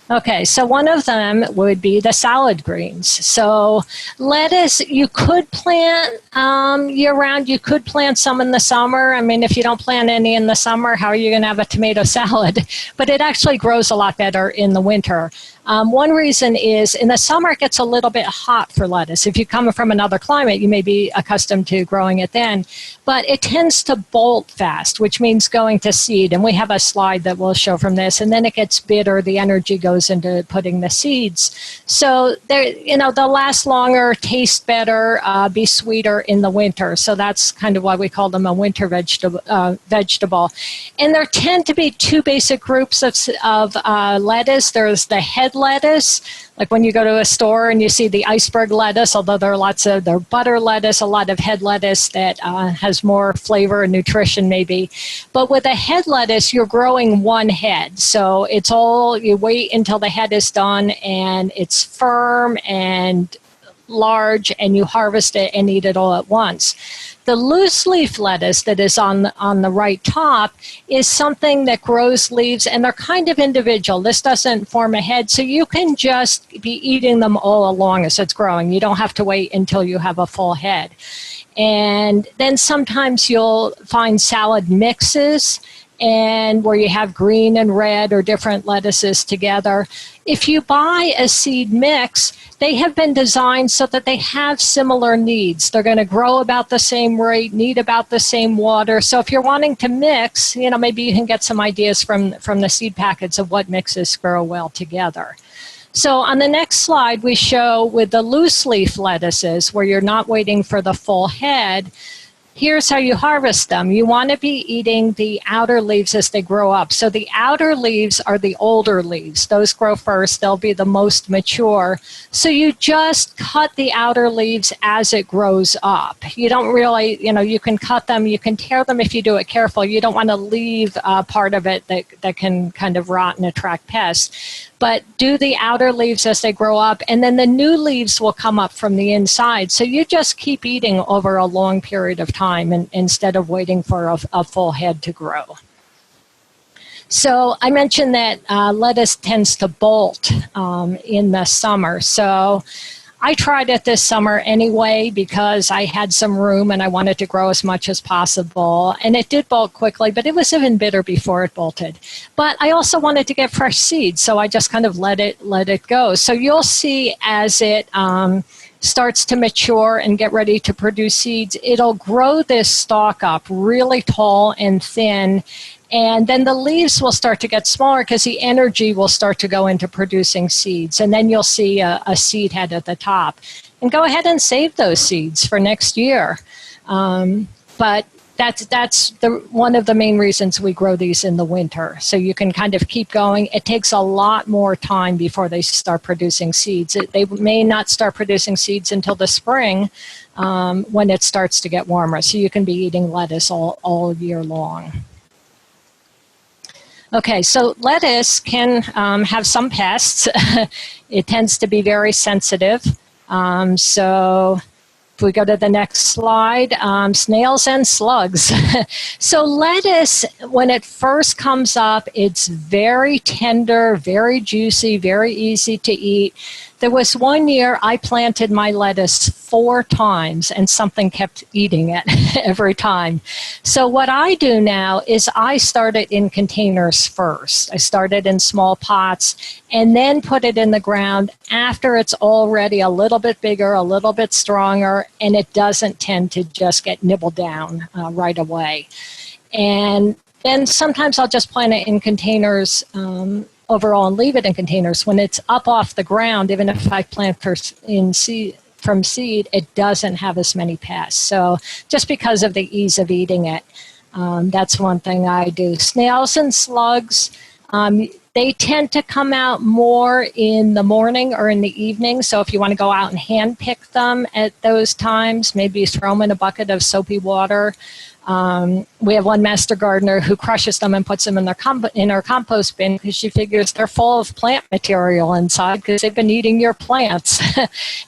Okay, so one of them would be the salad greens. So lettuce, you could plant year-round. You could plant some in the summer. I mean, if you don't plant any in the summer, how are you going to have a tomato salad? But it actually grows a lot better in the winter. One reason is in the summer it gets a little bit hot for lettuce. If you come from another climate, you may be accustomed to growing it then. But it tends to bolt fast, which means going to seed. And we have a slide that we'll show from this. And then it gets bitter. The energy goes into putting the seeds. So they'll last longer, taste better, be sweeter in the winter. So that's kind of why we call them a winter vegetable. And there tend to be two basic groups of lettuce. There's the head lettuce, like when you go to a store and you see the iceberg lettuce, although there are butter lettuce, a lot of head lettuce that has more flavor and nutrition maybe. But with a head lettuce, you're growing one head. So you wait until the head is done and it's firm and large, and you harvest it and eat it all at once. The loose leaf lettuce that is on the right top is something that grows leaves, and they're kind of individual. This doesn't form a head, so you can just be eating them all along as it's growing. You don't have to wait until you have a full head. And then sometimes you'll find salad mixes, and where you have green and red or different lettuces together. If you buy a seed mix, they have been designed so that they have similar needs. They're going to grow about the same rate, need about the same water. So if you're wanting to mix, maybe you can get some ideas from the seed packets of what mixes grow well together. So on the next slide, we show with the loose leaf lettuces, where you're not waiting for the full head, here's how you harvest them. You want to be eating the outer leaves as they grow up. So the outer leaves are the older leaves. Those grow first. They'll be the most mature. So you just cut the outer leaves as it grows up. You don't really, you can cut them. You can tear them if you do it careful. You don't want to leave part of it that can kind of rot and attract pests. But do the outer leaves as they grow up, and then the new leaves will come up from the inside. So you just keep eating over a long period of time instead of waiting for a full head to grow. So I mentioned that lettuce tends to bolt in the summer. So I tried it this summer anyway because I had some room and I wanted to grow as much as possible. And it did bolt quickly, but it was even bitter before it bolted. But I also wanted to get fresh seeds, so I just kind of let it go. So you'll see as it starts to mature and get ready to produce seeds, it'll grow this stalk up really tall and thin. And then the leaves will start to get smaller because the energy will start to go into producing seeds. And then you'll see a seed head at the top. And go ahead and save those seeds for next year. But that's one of the main reasons we grow these in the winter. So you can kind of keep going. It takes a lot more time before they start producing seeds. They may not start producing seeds until the spring when it starts to get warmer. So you can be eating lettuce all year long. Okay, so lettuce can have some pests. It tends to be very sensitive. So if we go to the next slide, snails and slugs. So lettuce, when it first comes up, it's very tender, very juicy, very easy to eat. There was one year I planted my lettuce 4 times and something kept eating it every time. So what I do now is I start it in containers first. I start it in small pots and then put it in the ground after it's already a little bit bigger, a little bit stronger, and it doesn't tend to just get nibbled down right away. And then sometimes I'll just plant it in containers overall and leave it in containers. When it's up off the ground, even if I plant from seed, it doesn't have as many pests. So just because of the ease of eating it, that's one thing I do. Snails and slugs, they tend to come out more in the morning or in the evening. So if you want to go out and hand pick them at those times, maybe throw them in a bucket of soapy water. We have one master gardener who crushes them and puts them in her compost bin because she figures they're full of plant material inside because they've been eating your plants.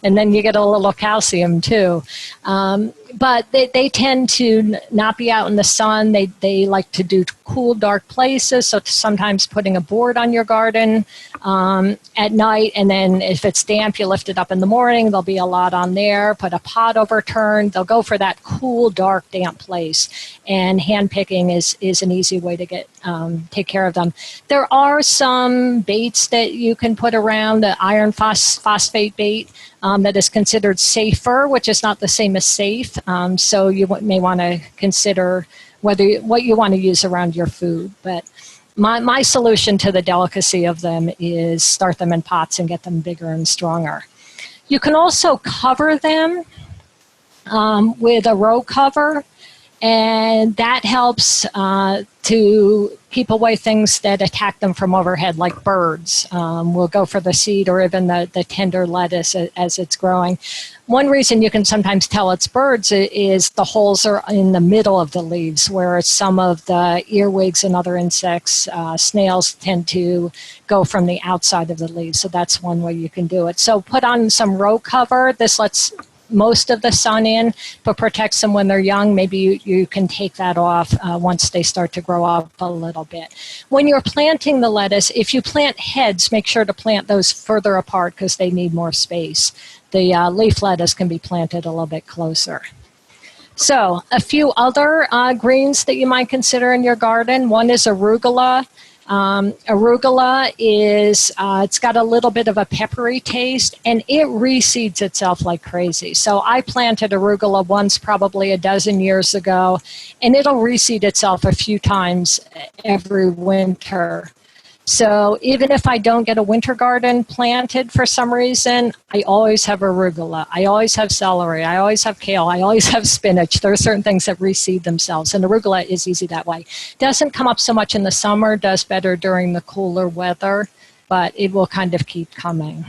And then you get a little calcium too. But they tend to not be out in the sun. They like to do cool, dark places. So sometimes putting a board on your garden at night, and then if it's damp, you lift it up in the morning. There'll be a lot on there. Put a pot overturned. They'll go for that cool, dark, damp place. And hand picking is an easy way to take care of them. There are some baits that you can put around, the iron phosphate bait. That is considered safer, which is not the same as safe. So you may want to consider what you want to use around your food. But my solution to the delicacy of them is start them in pots and get them bigger and stronger. You can also cover them with a row cover, and that helps to keep away things that attack them from overhead, like birds. Will go for the seed or even the tender lettuce as it's growing. One reason you can sometimes tell it's birds is the holes are in the middle of the leaves, where some of the earwigs and other insects, snails, tend to go from the outside of the leaves. So that's one way you can do it. So put on some row cover. This lets most of the sun in, but protects them when they're young. Maybe you can take that off once they start to grow up a little bit. When you're planting the lettuce, if you plant heads, make sure to plant those further apart because they need more space. The leaf lettuce can be planted a little bit closer. So a few other greens that you might consider in your garden. One is arugula. Arugula is, it's got a little bit of a peppery taste, and it reseeds itself like crazy. So I planted arugula once, probably a dozen years ago, and it'll reseed itself a few times every winter. So even if I don't get a winter garden planted for some reason, I always have arugula. I always have celery. I always have kale. I always have spinach. There are certain things that reseed themselves, and arugula is easy that way. Doesn't come up so much in the summer, does better during the cooler weather, but it will kind of keep coming.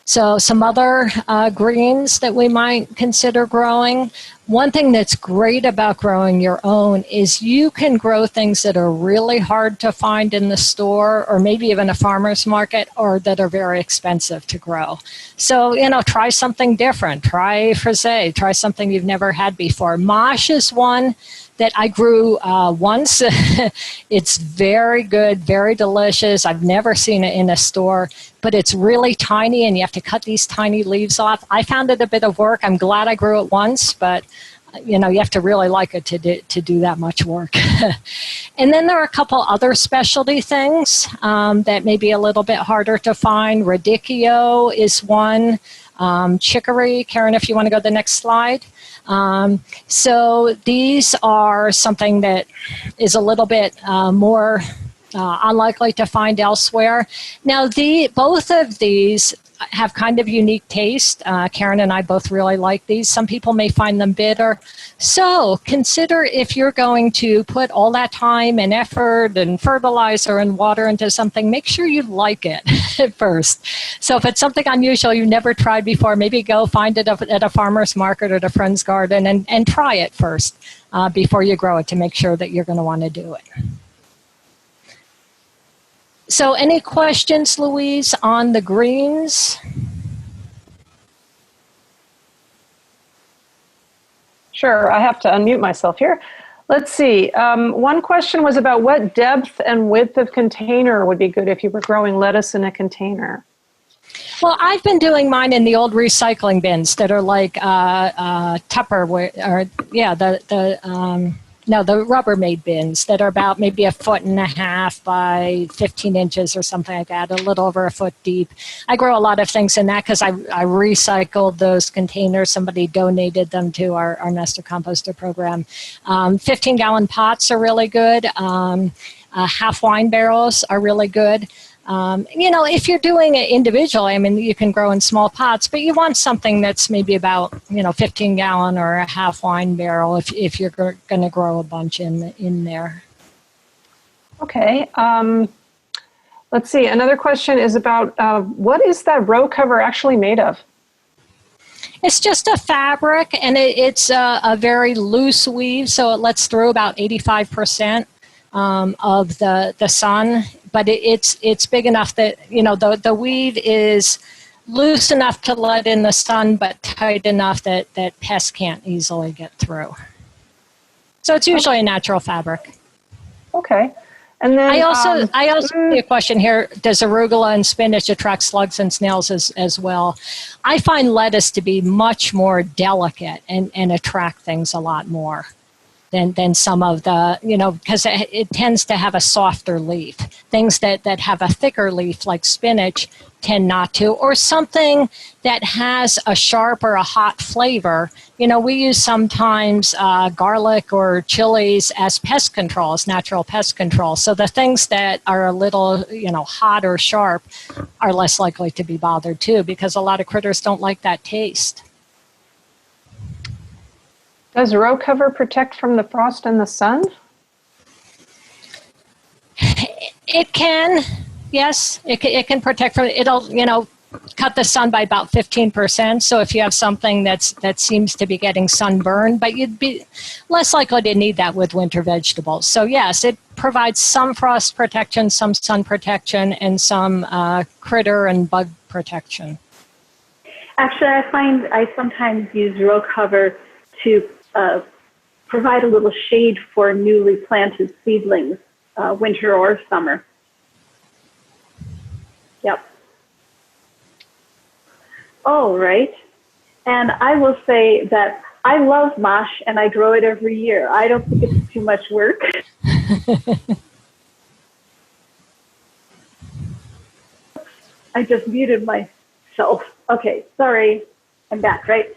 So some other greens that we might consider growing. One thing that's great about growing your own is you can grow things that are really hard to find in the store or maybe even a farmer's market, or that are very expensive to grow. So, try something different. Try frisee. Try something you've never had before. Mosh is one that I grew once. It's very good, very delicious. I've never seen it in a store, but it's really tiny and you have to cut these tiny leaves off. I found it a bit of work. I'm glad I grew it once, but you have to really like it to do that much work. And then there are a couple other specialty things that may be a little bit harder to find. Radicchio is one. Chicory. Karen, if you want to go to the next slide. So these are something that is a little bit more unlikely to find elsewhere. Now, both of these have kind of unique taste. Karen and I both really like these. Some people may find them bitter. So consider, if you're going to put all that time and effort and fertilizer and water into something, make sure you like it at first. So if it's something unusual you never tried before, maybe go find it at a farmer's market or at a friend's garden and try it first before you grow it, to make sure that you're going to want to do it. So any questions, Louise, on the greens? Sure, I have to unmute myself here. Let's see. One question was about what depth and width of container would be good if you were growing lettuce in a container. Well, I've been doing mine in the old recycling bins that are like Tupperware, or yeah, the Rubbermaid bins that are about maybe 1.5 feet by 15 inches or something like that, a little over 1 foot deep. I grow a lot of things in that because I recycled those containers. Somebody donated them to our Master Composter program. 15-gallon pots are really good. Half wine barrels are really good. If you're doing it individually, I mean, you can grow in small pots, but you want something that's maybe about, 15-gallon or a half wine barrel if you're going to grow a bunch in there. Okay. Let's see. Another question is about what is that row cover actually made of? It's just a fabric, and it's a very loose weave, so it lets through about 85% of the sun. But it's big enough that, the weave is loose enough to let in the sun, but tight enough that pests can't easily get through. So it's usually a natural fabric. Okay. And then I also see a question here. Does arugula and spinach attract slugs and snails as well? I find lettuce to be much more delicate and attract things a lot more than some of the, because it tends to have a softer leaf. Things that have a thicker leaf like spinach tend not to, or something that has a sharp or a hot flavor. We use sometimes garlic or chilies as pest control, as natural pest control. So the things that are a little, hot or sharp are less likely to be bothered too, because a lot of critters don't like that taste. Does row cover protect from the frost and the sun? It can, yes. It can protect from, it'll, cut the sun by about 15%. So if you have something that seems to be getting sunburned, but you'd be less likely to need that with winter vegetables. So yes, it provides some frost protection, some sun protection, and some critter and bug protection. Actually, I find I sometimes use row cover to provide a little shade for newly planted seedlings, winter or summer. Yep. All right. And I will say that I love mosh and I grow it every year. I don't think it's too much work. I just muted myself. Okay, sorry. I'm back, right?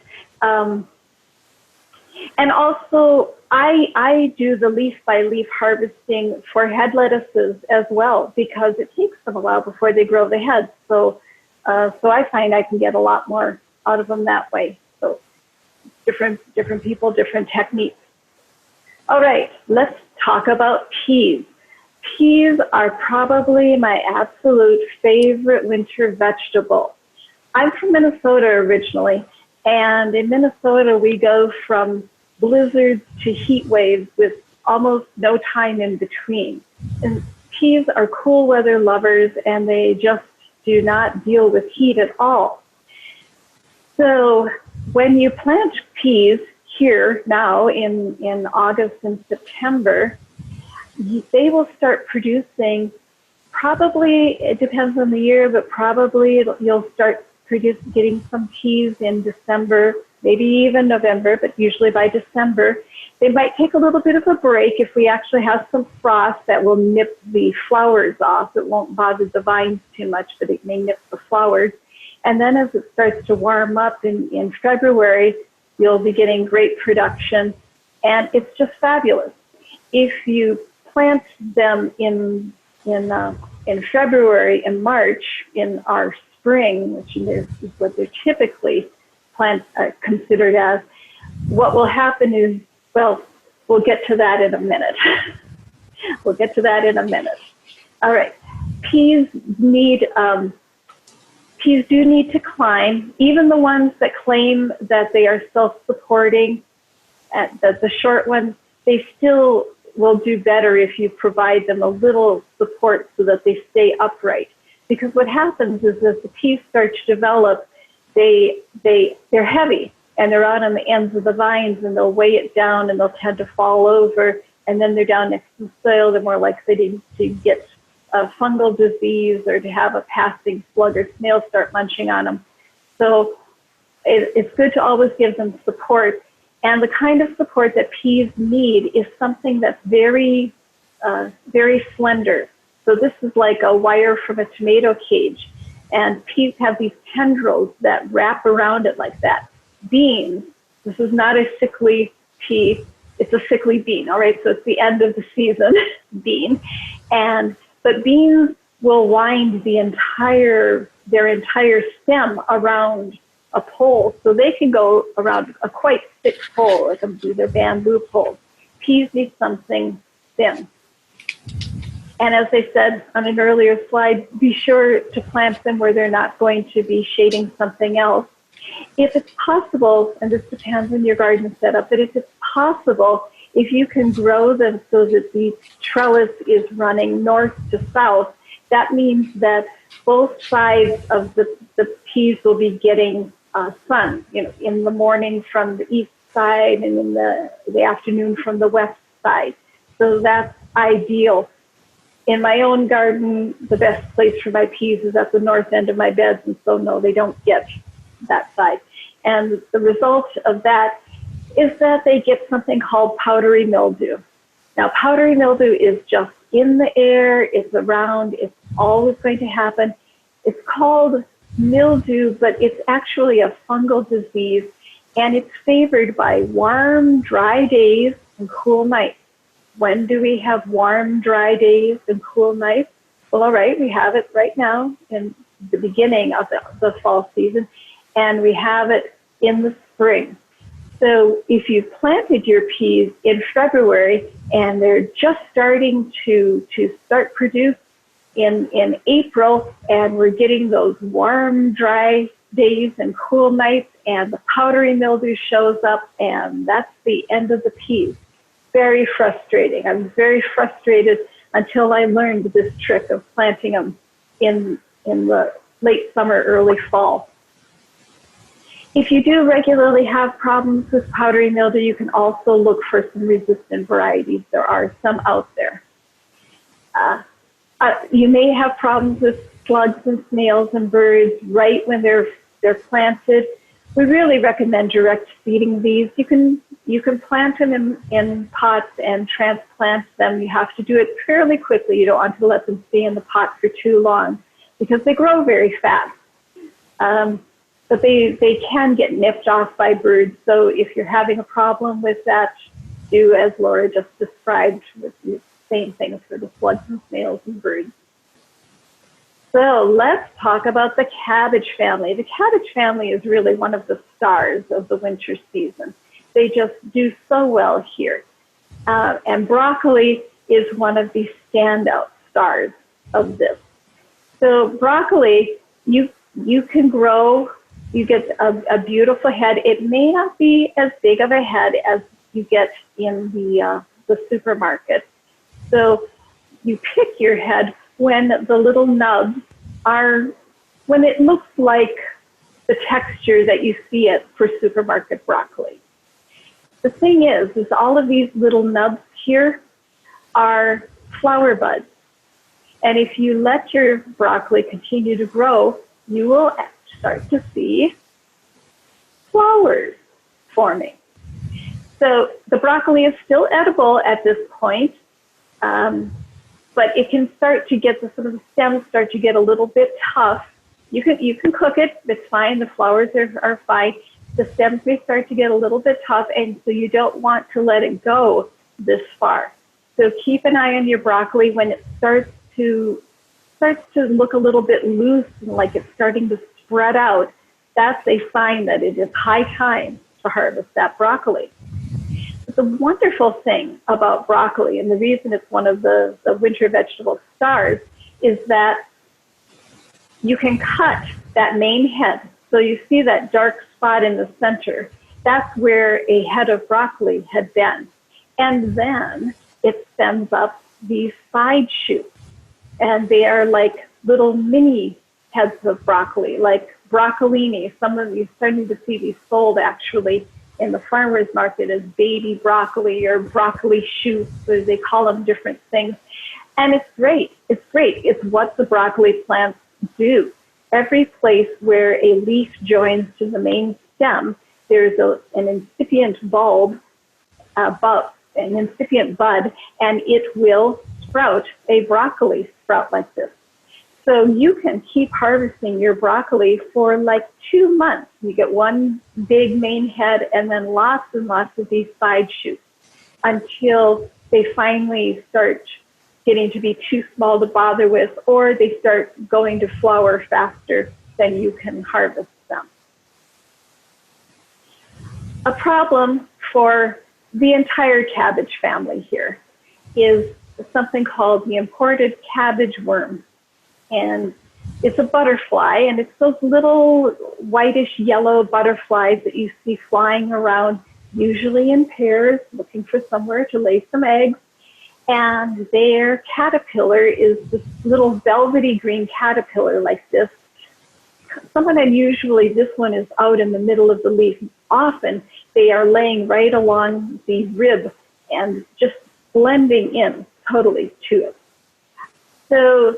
And also, I do the leaf-by-leaf harvesting for head lettuces as well, because it takes them a while before they grow the heads. So I find I can get a lot more out of them that way. So different people, different techniques. All right, let's talk about peas. Peas are probably my absolute favorite winter vegetable. I'm from Minnesota originally, and in Minnesota we go from blizzards to heat waves with almost no time in between. And peas are cool weather lovers, and they just do not deal with heat at all. So when you plant peas here now in August and September, they will start producing, probably, it depends on the year, but probably you'll start getting some peas in December, maybe even November, but usually by December. They might take a little bit of a break if we actually have some frost that will nip the flowers off. It won't bother the vines too much, but it may nip the flowers. And then as it starts to warm up in February, you'll be getting great production, and it's just fabulous. If you plant them in February and March in our spring, which is what they're typically considered as, what will happen is, well, we'll get to that in a minute. We'll get to that in a minute. All right, peas do need to climb. Even the ones that claim that they are self-supporting, the short ones, they still will do better if you provide them a little support so that they stay upright. Because what happens is as the peas start to develop, they're heavy and they're out on the ends of the vines, and they'll weigh it down and they'll tend to fall over, and then they're down next to the soil. They're more likely to get a fungal disease or to have a passing slug or snail start munching on them. So it's good to always give them support. And the kind of support that peas need is something that's very, very slender. So this is like a wire from a tomato cage. And peas have these tendrils that wrap around it like that. Beans, this is not a sickly pea, it's a sickly bean, all right? So it's the end of the season bean. But beans will wind their entire stem around a pole, so they can go around a quite thick pole, like they're bamboo poles. Peas need something thin. And as I said on an earlier slide, be sure to plant them where they're not going to be shading something else. If it's possible, and this depends on your garden setup, but if it's possible, if you can grow them so that the trellis is running north to south, that means that both sides of the peas will be getting sun, in the morning from the east side and in the afternoon from the west side. So that's ideal. In my own garden, the best place for my peas is at the north end of my beds, and so no, they don't get that side. And the result of that is that they get something called powdery mildew. Now, powdery mildew is just in the air, it's around, it's always going to happen. It's called mildew, but it's actually a fungal disease, and it's favored by warm, dry days and cool nights. When do we have warm, dry days and cool nights? Well, all right, we have it right now in the beginning of the fall season, and we have it in the spring. So if you've planted your peas in February and they're just starting to start produce in April, and we're getting those warm, dry days and cool nights, and the powdery mildew shows up, and that's the end of the peas. Very frustrating. I was very frustrated until I learned this trick of planting them in the late summer, early fall. If you do regularly have problems with powdery mildew, you can also look for some resistant varieties. There are some out there. You may have problems with slugs and snails and birds right when they're planted. We really recommend direct seeding these. You can plant them in pots and transplant them. You have to do it fairly quickly. You don't want to let them stay in the pot for too long because they grow very fast. But they can get nipped off by birds. So if you're having a problem with that, do as Laura just described, with the same things for the slugs and snails and birds. So let's talk about the cabbage family. The cabbage family is really one of the stars of the winter season. They just do so well here. And broccoli is one of the standout stars of this. So broccoli, you can grow, you get a beautiful head. It may not be as big of a head as you get in the supermarket. So you pick your head when the little nubs when it looks like the texture that you see it for supermarket broccoli. The thing is all of these little nubs here are flower buds. And if you let your broccoli continue to grow, you will start to see flowers forming. So the broccoli is still edible at this point, but it can start to get the stems start to get a little bit tough. You can cook it, it's fine, the flowers are fine. The stems may start to get a little bit tough, and so you don't want to let it go this far. So keep an eye on your broccoli when it starts to look a little bit loose and like it's starting to spread out. That's a sign that it is high time to harvest that broccoli. But the wonderful thing about broccoli, and the reason it's one of the winter vegetable stars, is that you can cut that main head. So you see that dark spot in the center. That's where a head of broccoli had been. And then it sends up these side shoots. And they are like little mini heads of broccoli, like Broccolini. Some of you starting to see these sold actually in the farmer's market as baby broccoli or broccoli shoots, or they call them different things. And it's great. It's great. It's what the broccoli plants do. Every place where a leaf joins to the main stem, there's an incipient bulb, an incipient bud, and it will sprout a broccoli sprout like this. So you can keep harvesting your broccoli for like 2 months. You get one big main head and then lots and lots of these side shoots until they finally start getting to be too small to bother with, or they start going to flower faster than you can harvest them. A problem for the entire cabbage family here is something called the imported cabbage worm. And it's a butterfly, and it's those little whitish yellow butterflies that you see flying around, usually in pairs, looking for somewhere to lay some eggs. And their caterpillar is this little velvety green caterpillar like this. Somewhat unusually, this one is out in the middle of the leaf. Often they are laying right along the rib and just blending in totally to it. So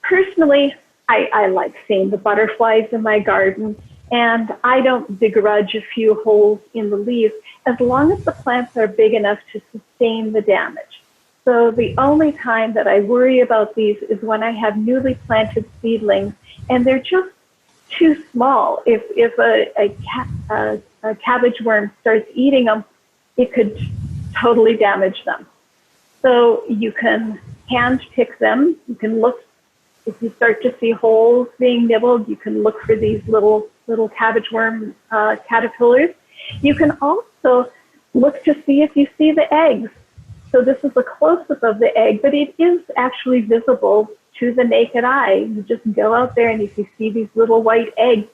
personally, I like seeing the butterflies in my garden, and I don't begrudge a few holes in the leaves as long as the plants are big enough to sustain the damage. So the only time that I worry about these is when I have newly planted seedlings and they're just too small. If a cabbage worm starts eating them, it could totally damage them. So you can hand pick them. You can look, if you start to see holes being nibbled, you can look for these little cabbage worm caterpillars. You can also look to see if you see the eggs. So this is a close-up of the egg, but it is actually visible to the naked eye. You just go out there, and if you see these little white eggs,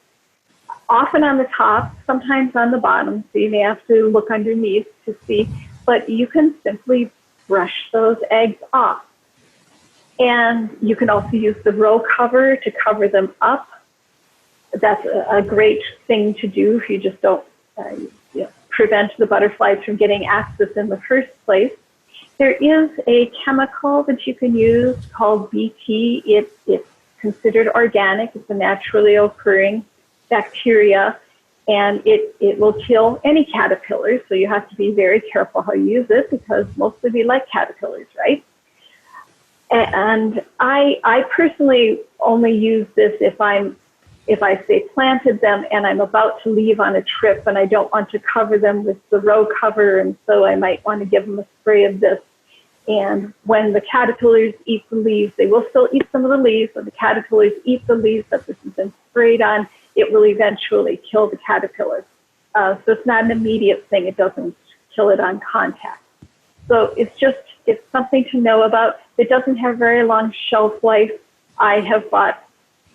often on the top, sometimes on the bottom, so you may have to look underneath to see, but you can simply brush those eggs off. And you can also use the row cover to cover them up. That's a great thing to do if you just don't prevent the butterflies from getting access in the first place. There is a chemical that you can use called BT. It's considered organic. It's a naturally occurring bacteria, and it will kill any caterpillars. So you have to be very careful how you use it because most of you like caterpillars, right? And I personally only use this if I say planted them and I'm about to leave on a trip and I don't want to cover them with the row cover, and so I might want to give them a spray of this. And when the caterpillars eat the leaves, they will still eat some of the leaves, but the caterpillars eat the leaves that this has been sprayed on, it will eventually kill the caterpillars. So it's not an immediate thing. It doesn't kill it on contact. So it's something to know about. It doesn't have very long shelf life. I have bought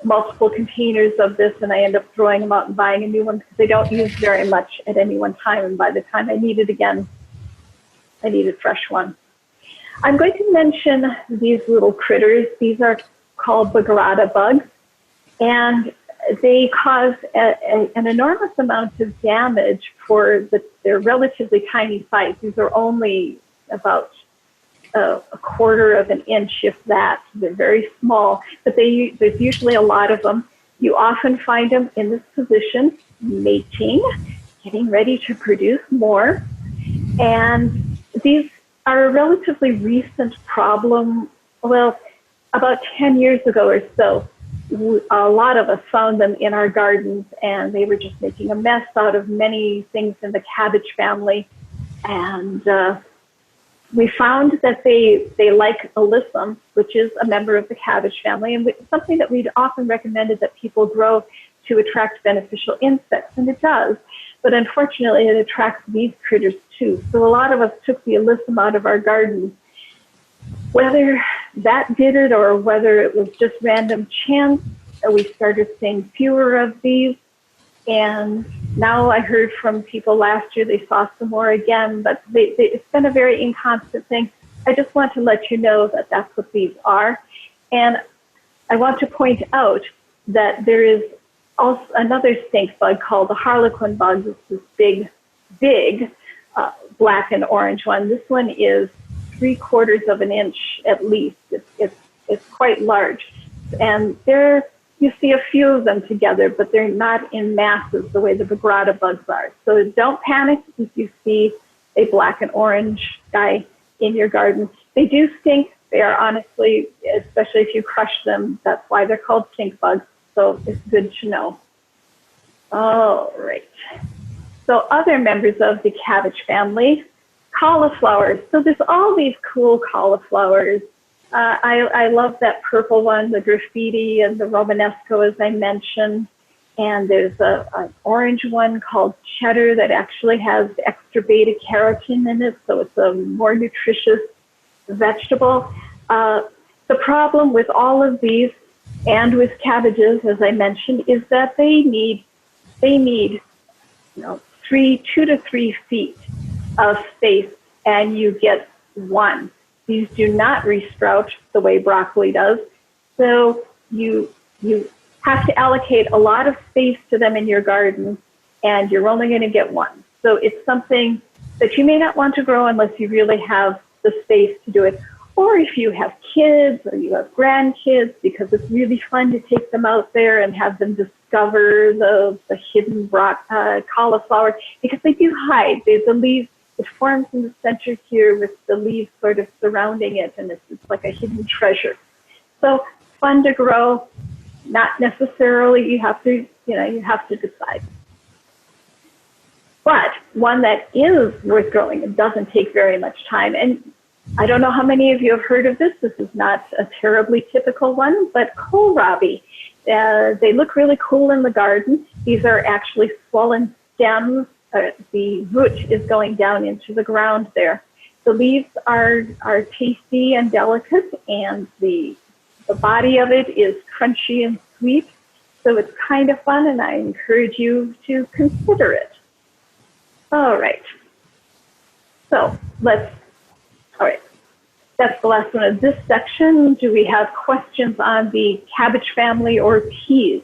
multiple containers of this, and I end up throwing them out and buying a new one because they don't use very much at any one time. And by the time I need it again, I need a fresh one. I'm going to mention these little critters. These are called bagarata bugs, and they cause an enormous amount of damage for their relatively tiny size. These are only about a quarter of an inch, if that. They're very small, but there's usually a lot of them. You often find them in this position, mating, getting ready to produce more. And these are a relatively recent problem. Well, about 10 years ago or so, a lot of us found them in our gardens, and they were just making a mess out of many things in the cabbage family. And we found that they like alyssum, which is a member of the cabbage family, and it's something that we'd often recommended that people grow to attract beneficial insects, and it does. But unfortunately, it attracts these critters too. So a lot of us took the alyssum out of our gardens. Whether that did it or whether it was just random chance, we started seeing fewer of these. And now I heard from people last year they saw some more again, but it's been a very inconstant thing. I just want to let you know that that's what these are. And I want to point out that there is also another stink bug called the harlequin bug. It's this big black and orange one. This one is 3/4 of an inch at least. It's quite large. And there you see a few of them together, but they're not in masses the way the Bagrata bugs are. So don't panic if you see a black and orange guy in your garden. They do stink. They are honestly, especially if you crush them, that's why they're called stink bugs. So it's good to know. All right. So other members of the cabbage family, cauliflowers. So there's all these cool cauliflowers. I love that purple one, the graffiti and the Romanesco, as I mentioned. And there's an orange one called cheddar that actually has extra beta carotene in it, so it's a more nutritious vegetable. The problem with all of these and with cabbages, as I mentioned, is that they need 2 to 3 feet of space, and you get 1. These do not resprout the way broccoli does. So you have to allocate a lot of space to them in your garden, and you're only going to get 1. So it's something that you may not want to grow unless you really have the space to do it. Or if you have kids or you have grandkids, because it's really fun to take them out there and have them discover the hidden cauliflower, because they do hide. The leaves, it forms in the center here with the leaves sort of surrounding it, and it's like a hidden treasure. So fun to grow, not necessarily, you have to decide. But one that is worth growing and doesn't take very much time, and I don't know how many of you have heard of this. This is not a terribly typical one, but kohlrabi. They look really cool in the garden. These are actually swollen stems. The root is going down into the ground there. The leaves are tasty and delicate, and the body of it is crunchy and sweet. So it's kind of fun, and I encourage you to consider it. All right. So all right. That's the last one of this section. Do we have questions on the cabbage family or peas?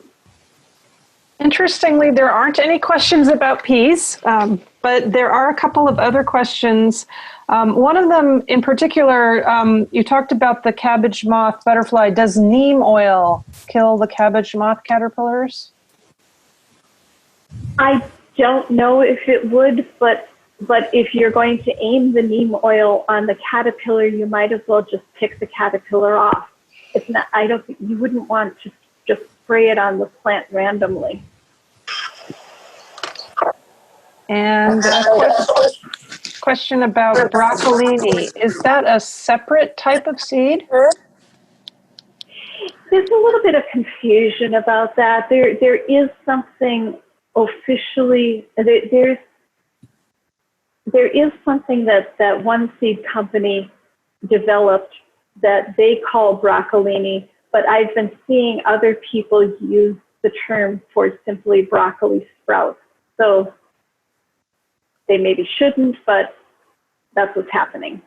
Interestingly, there aren't any questions about peas, but there are a couple of other questions. One of them in particular, you talked about the cabbage moth butterfly. Does neem oil kill the cabbage moth caterpillars? I don't know if it would, but if you're going to aim the neem oil on the caterpillar, you might as well just pick the caterpillar off. It's not. I don't think you wouldn't want to just spray it on the plant randomly. And a question about broccolini. Is that a separate type of seed? There's a little bit of confusion about that. There is something officially. There is something that one seed company developed that they call broccolini, but I've been seeing other people use the term for simply broccoli sprouts. So they maybe shouldn't, but that's what's happening.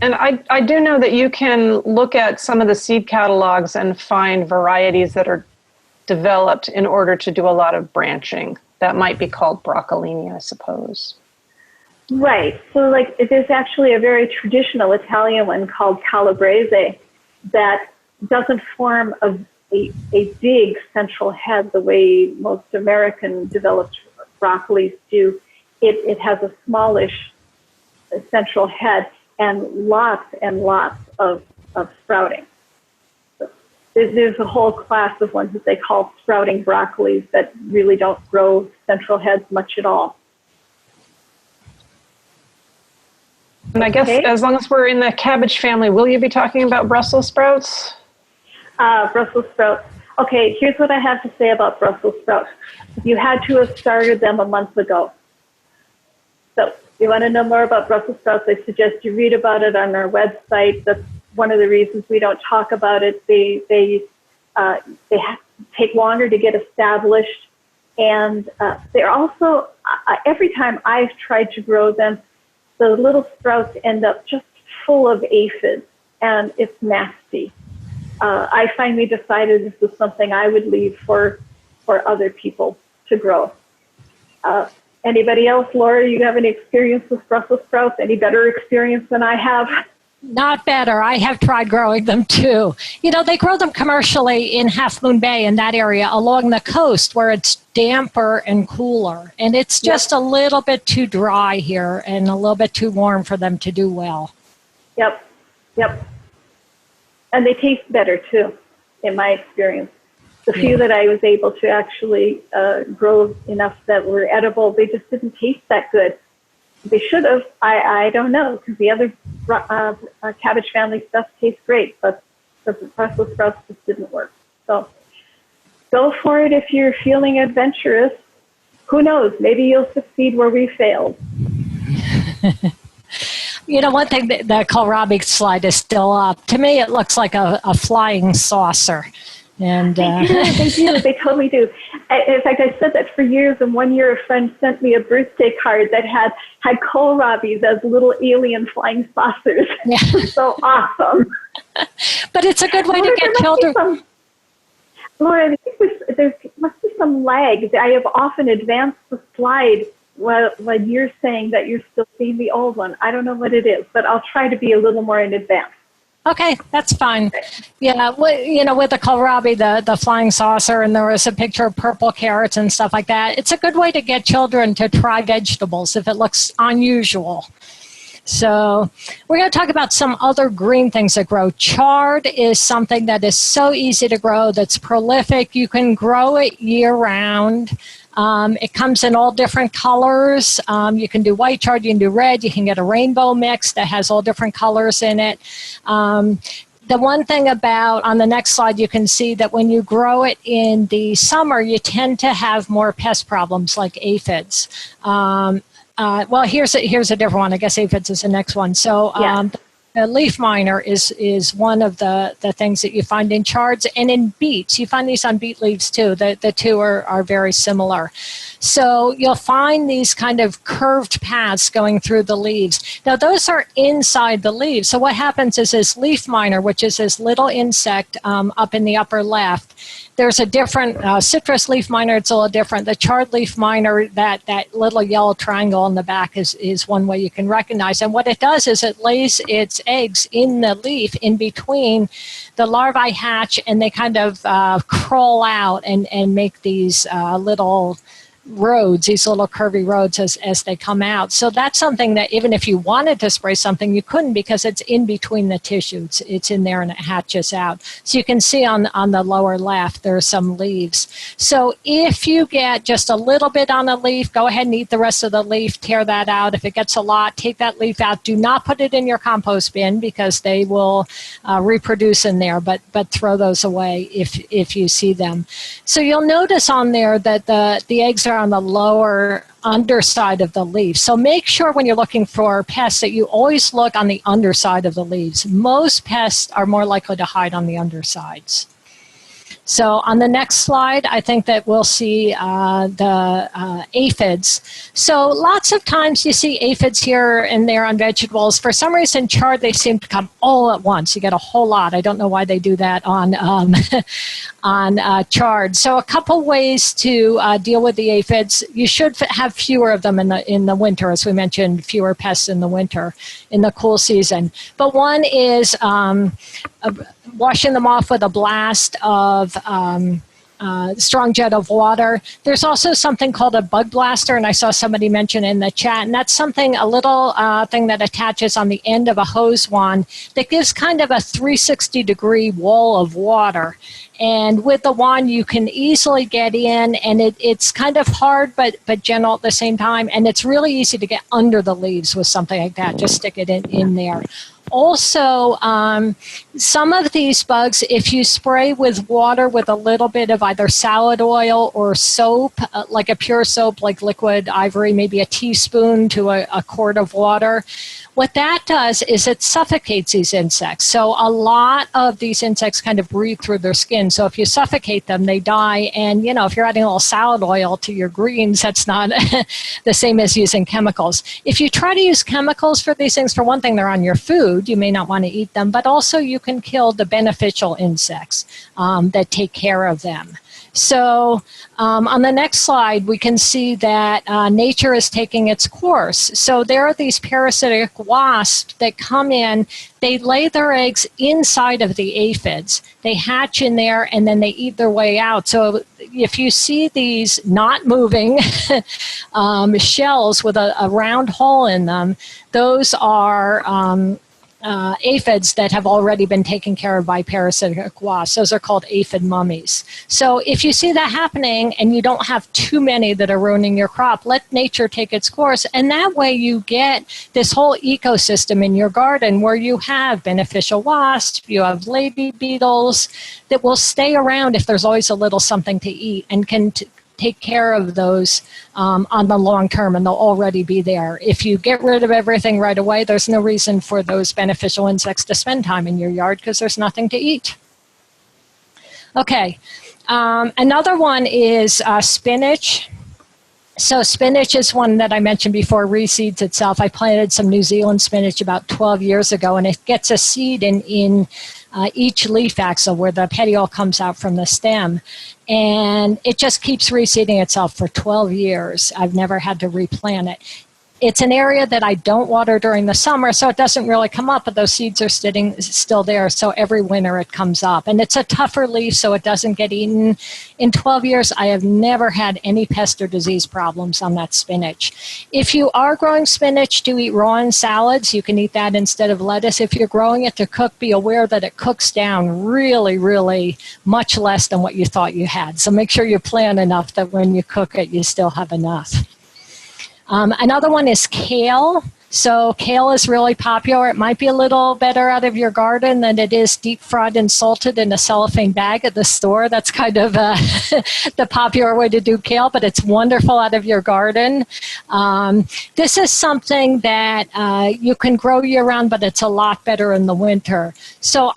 And I do know that you can look at some of the seed catalogs and find varieties that are developed in order to do a lot of branching. That might be called broccolini, I suppose. Right. So there's actually a very traditional Italian one called calabrese that doesn't form a big central head the way most American developed broccolis do. It has a smallish central head and lots of sprouting. There's a whole class of ones that they call sprouting broccolis that really don't grow central heads much at all. And I guess as long as we're in the cabbage family, will you be talking about Brussels sprouts? Brussels sprouts. Okay, here's what I have to say about Brussels sprouts. You had to have started them a month ago. So if you want to know more about Brussels sprouts, I suggest you read about it on our website. That's one of the reasons we don't talk about it. They take longer to get established, and they're also, every time I've tried to grow them, the little sprouts end up just full of aphids, and it's nasty. I finally decided this was something I would leave for other people to grow. And Anybody else? Laura, you have any experience with Brussels sprouts? Any better experience than I have? Not better. I have tried growing them too. You know, they grow them commercially in Half Moon Bay, in that area along the coast where it's damper and cooler. And it's just a little bit too dry here and a little bit too warm for them to do well. Yep. And they taste better too, in my experience. The few that I was able to actually grow enough that were edible, they just didn't taste that good. They should have. I don't know, because the other cabbage family stuff tastes great, but the Brussels sprouts just didn't work. So go for it if you're feeling adventurous. Who knows? Maybe you'll succeed where we failed. You know, one thing, the kohlrabi slide is still up. To me, it looks like a flying saucer. And they do. They totally do. In fact, I said that for years, and one year a friend sent me a birthday card that had kohlrabis as little alien flying saucers. Yeah. So awesome. But it's a good way to get children. Laura, I think there must be some lag. I have often advanced the slide when you're saying that you're still seeing the old one. I don't know what it is, but I'll try to be a little more in advance. Okay, that's fine. Yeah, you know, with the kohlrabi, the flying saucer, and there was a picture of purple carrots and stuff like that. It's a good way to get children to try vegetables if it looks unusual. So we're going to talk about some other green things that grow. Chard is something that is so easy to grow, that's prolific. You can grow it year-round. It comes in all different colors. You can do white chard, you can do red, you can get a rainbow mix that has all different colors in it. The one thing about, on the next slide, you can see that when you grow it in the summer, you tend to have more pest problems like aphids. Well, here's a different one. I guess aphids is the next one. So the leaf miner is one of the things that you find in chards and in beets. You find these on beet leaves too. The two are very similar. So you'll find these kind of curved paths going through the leaves. Now those are inside the leaves. So what happens is this leaf miner, which is this little insect up in the upper left, there's a different citrus leaf miner. It's a little different. The chard leaf miner, that little yellow triangle in the back is one way you can recognize. And what it does is it lays its eggs in the leaf in between the larvae hatch, and they kind of crawl out and make these little roads, these little curvy roads as they come out. So that's something that even if you wanted to spray something, you couldn't, because it's in between the tissue. It's in there and it hatches out. So you can see on the lower left, there are some leaves. So if you get just a little bit on a leaf, go ahead and eat the rest of the leaf, tear that out. If it gets a lot, take that leaf out. Do not put it in your compost bin, because they will reproduce in there, but throw those away if you see them. So you'll notice on there that the eggs are on the lower underside of the leaf. So make sure when you're looking for pests that you always look on the underside of the leaves. Most pests are more likely to hide on the undersides. So on the next slide, I think that we'll see the aphids. So lots of times you see aphids here and there on vegetables. For some reason, chard, they seem to come all at once. You get a whole lot. I don't know why they do that on chard. So a couple ways to deal with the aphids. You should have fewer of them in the winter, as we mentioned, fewer pests in the winter, in the cool season. But one is washing them off with a blast of strong jet of water. There's also something called a bug blaster, and I saw somebody mention in the chat, and that's something, a little thing that attaches on the end of a hose wand that gives kind of a 360-degree wall of water. And with the wand, you can easily get in, and it's kind of hard but gentle at the same time, and it's really easy to get under the leaves with something like that. Just stick it in there. Also, some of these bugs, if you spray with water with a little bit of either salad oil or soap, like a pure soap, like liquid ivory, maybe a teaspoon to a quart of water, what that does is it suffocates these insects. So a lot of these insects kind of breathe through their skin. So if you suffocate them, they die. And, you know, if you're adding a little salad oil to your greens, that's not the same as using chemicals. If you try to use chemicals for these things, for one thing, they're on your food. You may not want to eat them, but also you can kill the beneficial insects that take care of them. So on the next slide, we can see that nature is taking its course. So there are these parasitic wasps that come in. They lay their eggs inside of the aphids. They hatch in there, and then they eat their way out. So if you see these not moving shells with a round hole in them, those are aphids that have already been taken care of by parasitic wasps. Those are called aphid mummies. So if you see that happening and you don't have too many that are ruining your crop, let nature take its course. And that way you get this whole ecosystem in your garden where you have beneficial wasps, you have lady beetles that will stay around if there's always a little something to eat and can take care of those on the long term, and they'll already be there. If you get rid of everything right away, there's no reason for those beneficial insects to spend time in your yard because there's nothing to eat. Okay, another one is spinach. So spinach is one that I mentioned before, reseeds itself. I planted some New Zealand spinach about 12 years ago, and it gets a seed in each leaf axil where the petiole comes out from the stem. And it just keeps reseeding itself for 12 years. I've never had to replant it. It's an area that I don't water during the summer, so it doesn't really come up, but those seeds are still there, so every winter it comes up. And it's a tougher leaf, so it doesn't get eaten. In 12 years, I have never had any pest or disease problems on that spinach. If you are growing spinach to eat raw in salads, you can eat that instead of lettuce. If you're growing it to cook, be aware that it cooks down really, really much less than what you thought you had. So make sure you plan enough that when you cook it, you still have enough. Another one is kale. So kale is really popular. It might be a little better out of your garden than it is deep fried and salted in a cellophane bag at the store. That's kind of the popular way to do kale, but it's wonderful out of your garden. This is something that you can grow year-round, but it's a lot better in the winter. So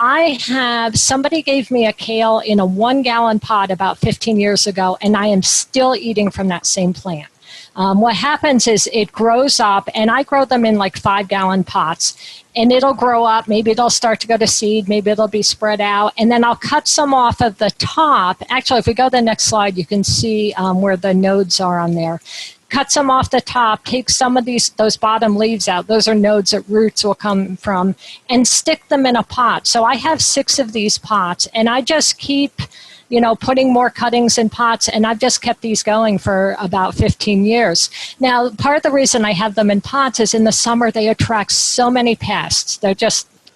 somebody gave me a kale in a 1-gallon pot about 15 years ago, and I am still eating from that same plant. What happens is it grows up, and I grow them in like 5-gallon pots, and it'll grow up. Maybe it'll start to go to seed. Maybe it'll be spread out, and then I'll cut some off of the top. Actually, if we go to the next slide, you can see where the nodes are on there. Cut some off the top, take some of those bottom leaves out. Those are nodes that roots will come from, and stick them in a pot. So I have 6 of these pots, and I just keep putting more cuttings in pots, and I've just kept these going for about 15 years. Now, part of the reason I have them in pots is in the summer they attract so many pests.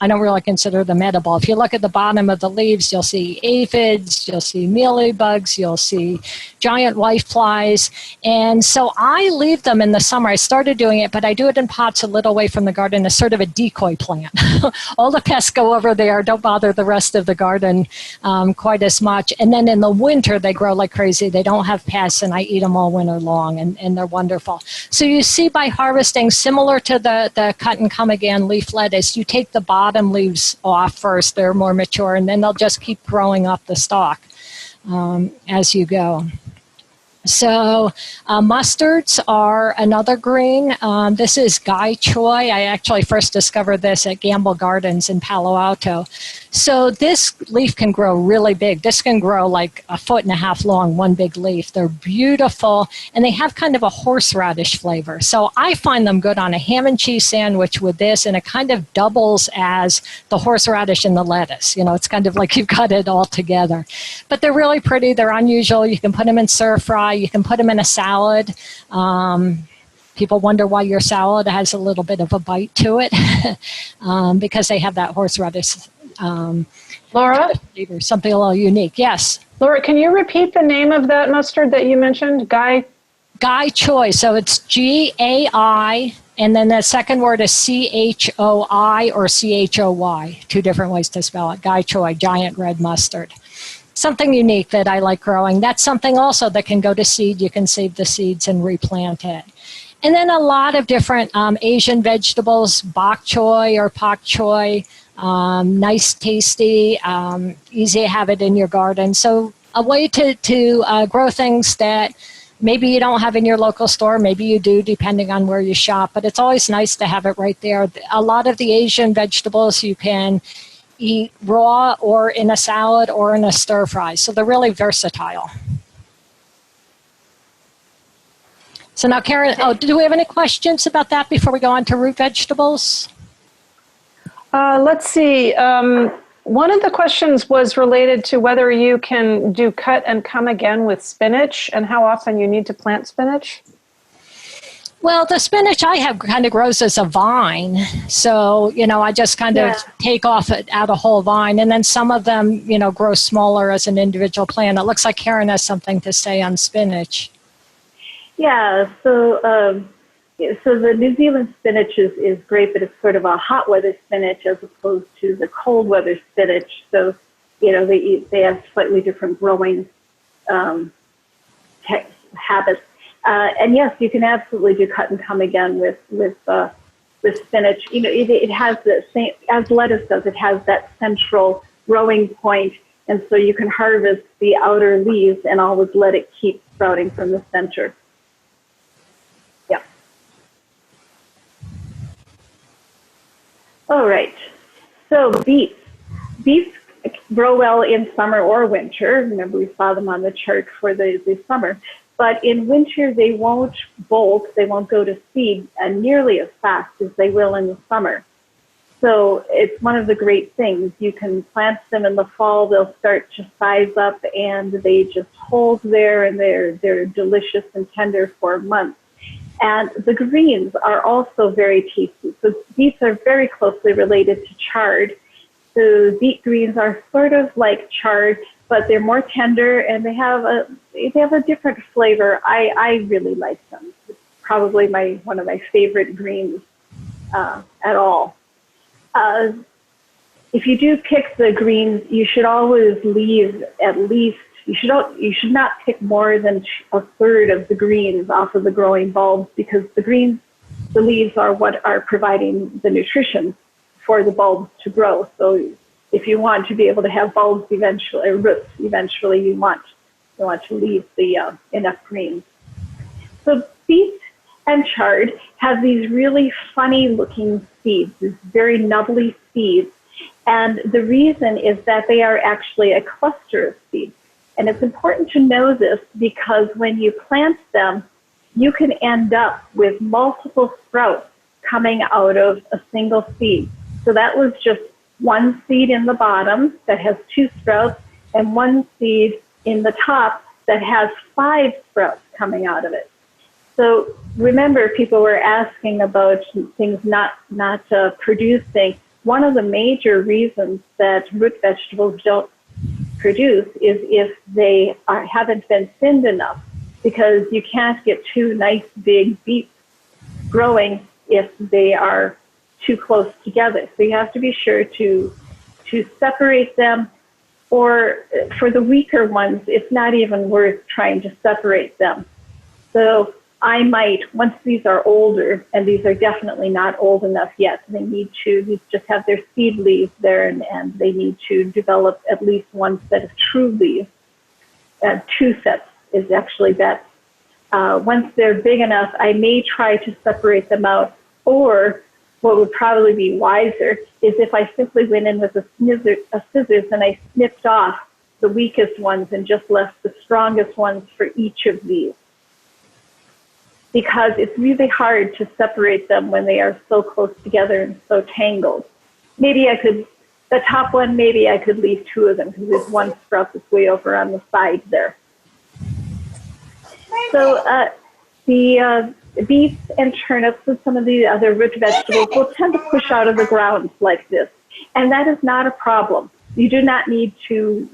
I don't really consider them edible. If you look at the bottom of the leaves, you'll see aphids, you'll see mealybugs, you'll see giant whiteflies. And so I leave them in the summer. I started doing it, but I do it in pots a little away from the garden as sort of a decoy plant. All the pests go over there, don't bother the rest of the garden quite as much. And then in the winter, they grow like crazy. They don't have pests, and I eat them all winter long, and they're wonderful. So you see by harvesting, similar to the cut and come again leaf lettuce, you take the bottom leaves off first. They're more mature, and then they'll just keep growing up the stalk as you go. So mustards are another green. This is Gai Choi. I actually first discovered this at Gamble Gardens in Palo Alto. So this leaf can grow really big. This can grow like 1.5 feet long, one big leaf. They're beautiful, and they have kind of a horseradish flavor. So I find them good on a ham and cheese sandwich with this, and it kind of doubles as the horseradish and the lettuce. It's kind of like you've got it all together. But they're really pretty. They're unusual. You can put them in stir fry. You can put them in a salad. People wonder why your salad has a little bit of a bite to it because they have that horseradish Laura? flavor, something a little unique. Yes. Laura, can you repeat the name of that mustard that you mentioned? Gai Choi. So it's Gai, and then the second word is CHOI or CHOY. 2 different ways to spell it. Gai Choi, giant red mustard. Something unique that I like growing. That's something also that can go to seed. You can save the seeds and replant it. And then a lot of different Asian vegetables, bok choy or pak choy, nice, tasty, easy to have it in your garden. So a way to grow things that maybe you don't have in your local store, maybe you do depending on where you shop, but it's always nice to have it right there. A lot of the Asian vegetables you can eat raw or in a salad or in a stir fry. So they're really versatile. So now, Karen, do we have any questions about that before we go on to root vegetables? Let's see. One of the questions was related to whether you can do cut and come again with spinach and how often you need to plant spinach. Well, the spinach I have kind of grows as a vine. So, I just kind of take off out a whole vine. And then some of them, grow smaller as an individual plant. It looks like Karen has something to say on spinach. Yeah, so the New Zealand spinach is great, but it's sort of a hot weather spinach as opposed to the cold weather spinach. So, they have slightly different growing habits. And yes, you can absolutely do cut and come again with spinach. It has the same, as lettuce does, it has that central growing point, and so you can harvest the outer leaves and always let it keep sprouting from the center. Yeah. All right. So beets. Beets grow well in summer or winter. Remember, we saw them on the chart for the summer. But in winter, they won't bolt, they won't go to seed nearly as fast as they will in the summer. So it's one of the great things. You can plant them in the fall, they'll start to size up, and they just hold there, and they're delicious and tender for months. And the greens are also very tasty. So beets are very closely related to chard. So beet greens are sort of like chard, but they're more tender, and they have a different flavor. I really like them. It's probably one of my favorite greens at all. If you do pick the greens, you should always leave at least, you should not pick more than a third of the greens off of the growing bulbs, because the leaves are what are providing the nutrition for the bulbs to grow. So if you want to be able to have bulbs eventually, or roots eventually, you want to leave the enough greens. So beets and chard have these really funny looking seeds, these very nubbly seeds. And the reason is that they are actually a cluster of seeds. And it's important to know this because when you plant them, you can end up with multiple sprouts coming out of a single seed. So that was just one seed in the bottom that has 2 sprouts, and one seed in the top that has 5 sprouts coming out of it. So remember, people were asking about things not producing. One of the major reasons that root vegetables don't produce is if they haven't been thinned enough, because you can't get 2 nice big beets growing if they are too close together. So you have to be sure to separate them, or for the weaker ones, it's not even worth trying to separate them. So I might, once these are older, and these are definitely not old enough yet, these just have their seed leaves there, and they need to develop at least one set of true leaves. 2 sets is actually best. Once they're big enough, I may try to separate them out, or what would probably be wiser is if I simply went in with a scissors and I snipped off the weakest ones and just left the strongest ones for each of these. Because it's really hard to separate them when they are so close together and so tangled. The top one, maybe I could leave 2 of them because there's one sprout that's way over on the side there. So the beets and turnips and some of the other root vegetables will tend to push out of the ground like this. And that is not a problem. You do not need to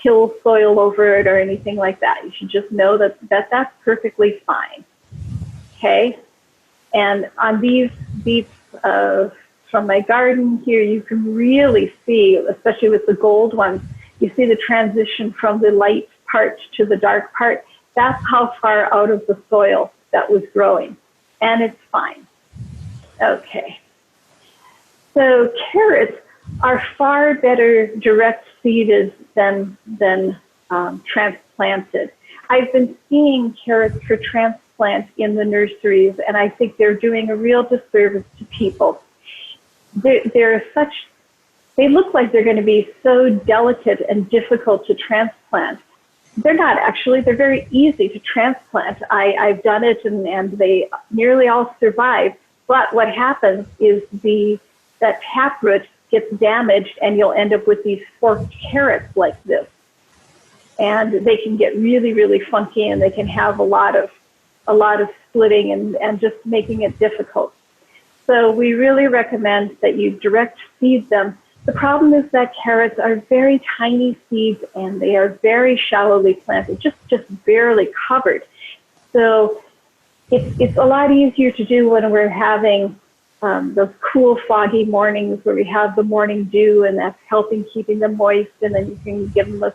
hill soil over it or anything like that. You should just know that that's perfectly fine. Okay? And on these beets from my garden here, you can really see, especially with the gold ones, you see the transition from the light part to the dark part. That's how far out of the soil that was growing, and it's fine. Okay. So carrots are far better direct seeded than transplanted. I've been seeing carrots for transplant in the nurseries, and I think they're doing a real disservice to people. They look like they're going to be so delicate and difficult to transplant. They're not actually. They're very easy to transplant. I've done it, and they nearly all survive. But what happens is that taproot gets damaged, and you'll end up with these forked carrots like this. And they can get really, really funky, and they can have a lot of splitting and just making it difficult. So we really recommend that you direct seed them. The problem is that carrots are very tiny seeds, and they are very shallowly planted, just barely covered. So it's a lot easier to do when we're having those cool, foggy mornings where we have the morning dew, and that's helping keeping them moist, and then you can give them a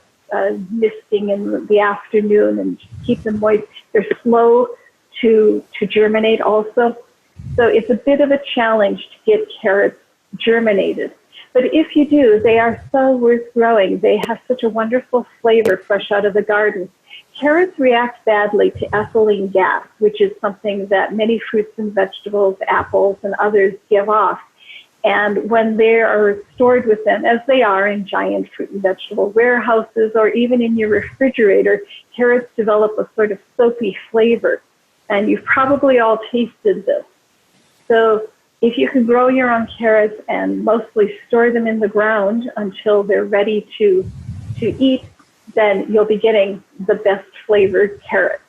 misting in the afternoon and keep them moist. They're slow to germinate also. So it's a bit of a challenge to get carrots germinated. But if you do, they are so worth growing. They have such a wonderful flavor fresh out of the garden. Carrots react badly to ethylene gas, which is something that many fruits and vegetables, apples, and others give off. And when they are stored with them, as they are in giant fruit and vegetable warehouses or even in your refrigerator, carrots develop a sort of soapy flavor. And you've probably all tasted this. So if you can grow your own carrots and mostly store them in the ground until they're ready to eat, then you'll be getting the best flavored carrots.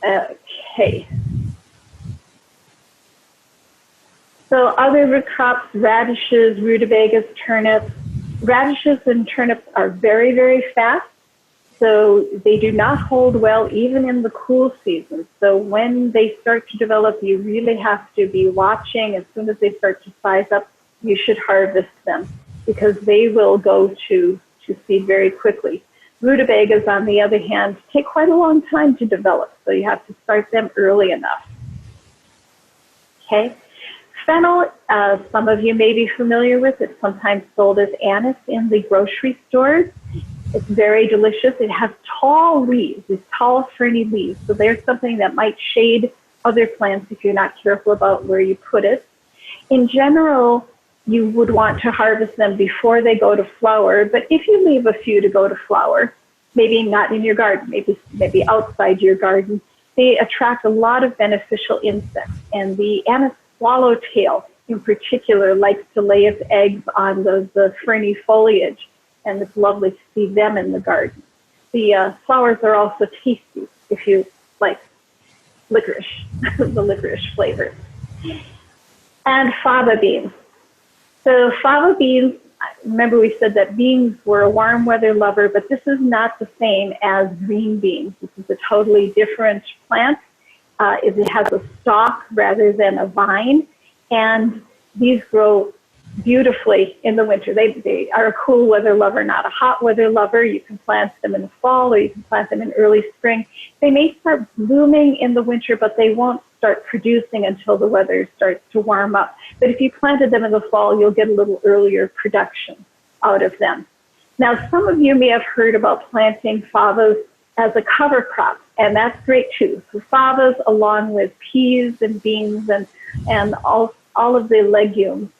Okay. So other root crops, radishes, rutabagas, turnips. Radishes and turnips are very, very fast, so they do not hold well even in the cool season. So when they start to develop, you really have to be watching. As soon as they start to size up, you should harvest them because they will go to seed very quickly. Rutabagas, on the other hand, take quite a long time to develop, so you have to start them early enough. Okay. Fennel, some of you may be familiar with. It's sometimes sold as anise in the grocery stores. It's very delicious. It has tall leaves, these tall ferny leaves. So there's something that might shade other plants if you're not careful about where you put it. In general, you would want to harvest them before they go to flower. But if you leave a few to go to flower, maybe not in your garden, maybe outside your garden, they attract a lot of beneficial insects. And the anise swallowtail, in particular, likes to lay its eggs on the ferny foliage, and it's lovely to see them in the garden. The flowers are also tasty if you like licorice, the licorice flavors. And fava beans. So fava beans, remember we said that beans were a warm weather lover, but this is not the same as green beans. This is a totally different plant. It has a stalk rather than a vine, and these grow beautifully in the winter. They are a cool weather lover, not a hot weather lover. You can plant them in the fall or you can plant them in early spring. They may start blooming in the winter, but they won't start producing until the weather starts to warm up. But if you planted them in the fall, you'll get a little earlier production out of them. Now, some of you may have heard about planting favas as a cover crop, and that's great too. So favas, along with peas and beans and all of the legumes,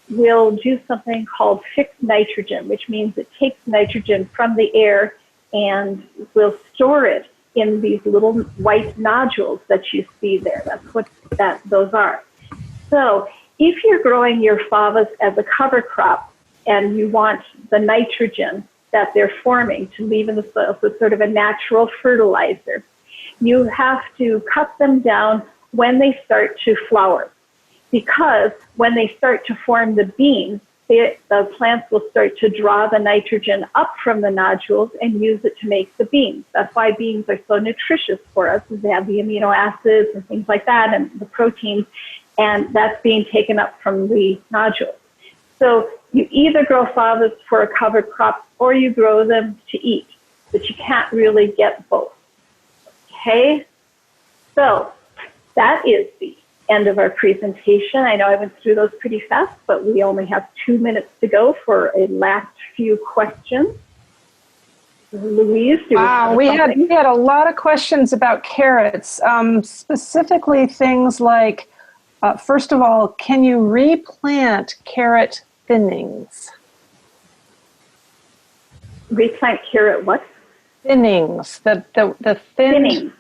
will do something called fixed nitrogen, which means it takes nitrogen from the air and will store it in these little white nodules that you see there. That's what those are. So if you're growing your favas as a cover crop and you want the nitrogen that they're forming to leave in the soil, so it's sort of a natural fertilizer, you have to cut them down when they start to flower. Because when they start to form the beans, the plants will start to draw the nitrogen up from the nodules and use it to make the beans. That's why beans are so nutritious for us, is they have the amino acids and things like that and the proteins, and that's being taken up from the nodules. So you either grow favas for a cover crop or you grow them to eat, but you can't really get both. Okay? So that is the end of our presentation. I know I went through those pretty fast, but we only have 2 minutes to go for a last few questions. Louise, we had a lot of questions about carrots, specifically things like, first of all, can you replant carrot thinnings? Replant carrot what? Thinnings, the thin. Thinning.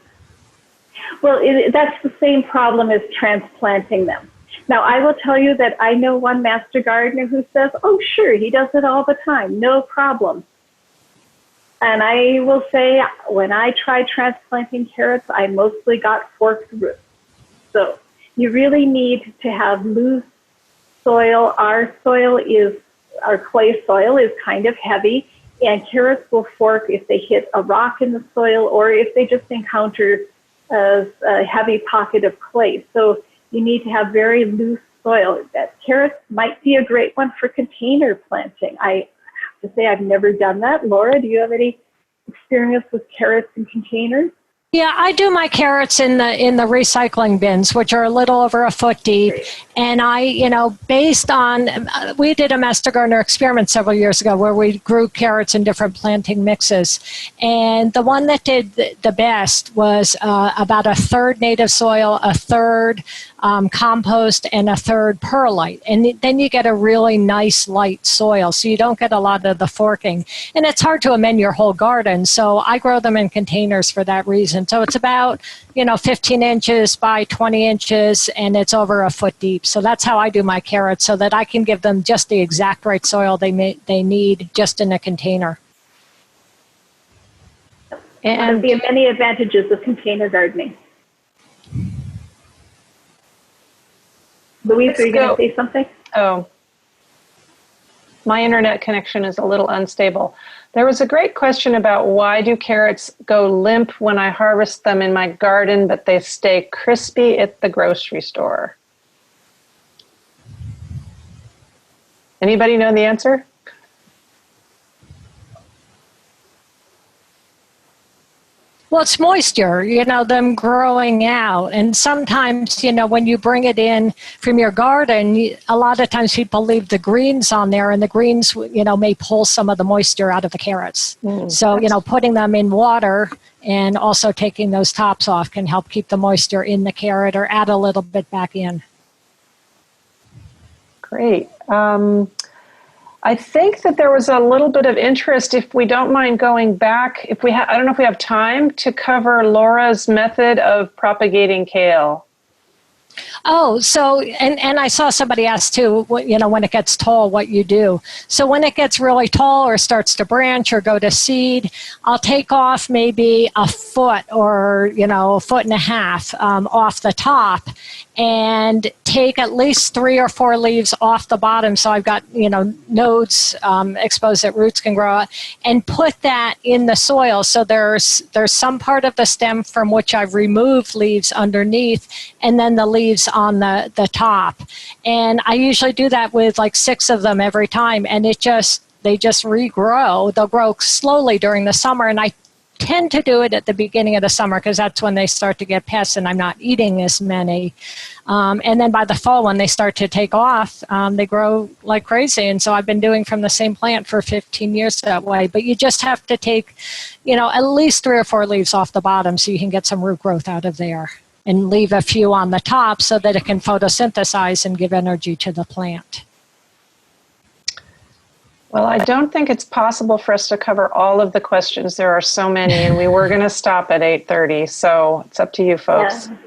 Well, that's the same problem as transplanting them. Now, I will tell you that I know one master gardener who says, oh, sure, he does it all the time, no problem. And I will say, when I tried transplanting carrots, I mostly got forked roots. So you really need to have loose soil. Our clay soil is kind of heavy, and carrots will fork if they hit a rock in the soil or if they just encounter a heavy pocket of clay. So you need to have very loose soil. That carrots might be a great one for container planting. I have to say I've never done that. Laura, do you have any experience with carrots in containers? Yeah, I do my carrots in the recycling bins, which are a little over a foot deep. And I, based on, we did a master gardener experiment several years ago where we grew carrots in different planting mixes. And the one that did the best was about a third native soil, a third compost, and a third perlite. And then you get a really nice light soil, so you don't get a lot of the forking. And it's hard to amend your whole garden, so I grow them in containers for that reason. So it's about, 15 inches by 20 inches, and it's over a foot deep. So that's how I do my carrots, so that I can give them just the exact right soil they need just in a container. And there are many advantages of container gardening. Louise, are you going to say something? Oh, my internet connection is a little unstable. There was a great question about why do carrots go limp when I harvest them in my garden, but they stay crispy at the grocery store? Anybody know the answer? Well, it's moisture, them growing out. And sometimes, when you bring it in from your garden, a lot of times people leave the greens on there, and the greens, may pull some of the moisture out of the carrots. So, putting them in water and also taking those tops off can help keep the moisture in the carrot or add a little bit back in. Great. I think that there was a little bit of interest, if we don't mind going back, I don't know if we have time to cover Laura's method of propagating kale. Oh, so, and I saw somebody ask too, when it gets tall, what you do. So when it gets really tall or starts to branch or go to seed, I'll take off maybe a foot or, a foot and a half off the top, and take at least 3 or 4 leaves off the bottom, so I've got, nodes exposed that roots can grow, and put that in the soil. So there's some part of the stem from which I've removed leaves underneath, and then the leaves on the top. And I usually do that with like 6 of them every time, and they just regrow. They'll grow slowly during the summer, and I tend to do it at the beginning of the summer because that's when they start to get pests and I'm not eating as many. And then by the fall, when they start to take off, they grow like crazy. And so I've been doing from the same plant for 15 years that way. But you just have to take, at least 3 or 4 leaves off the bottom so you can get some root growth out of there, and leave a few on the top so that it can photosynthesize and give energy to the plant. Well, I don't think it's possible for us to cover all of the questions. There are so many, and we were going to stop at 8:30, so it's up to you folks. Yeah.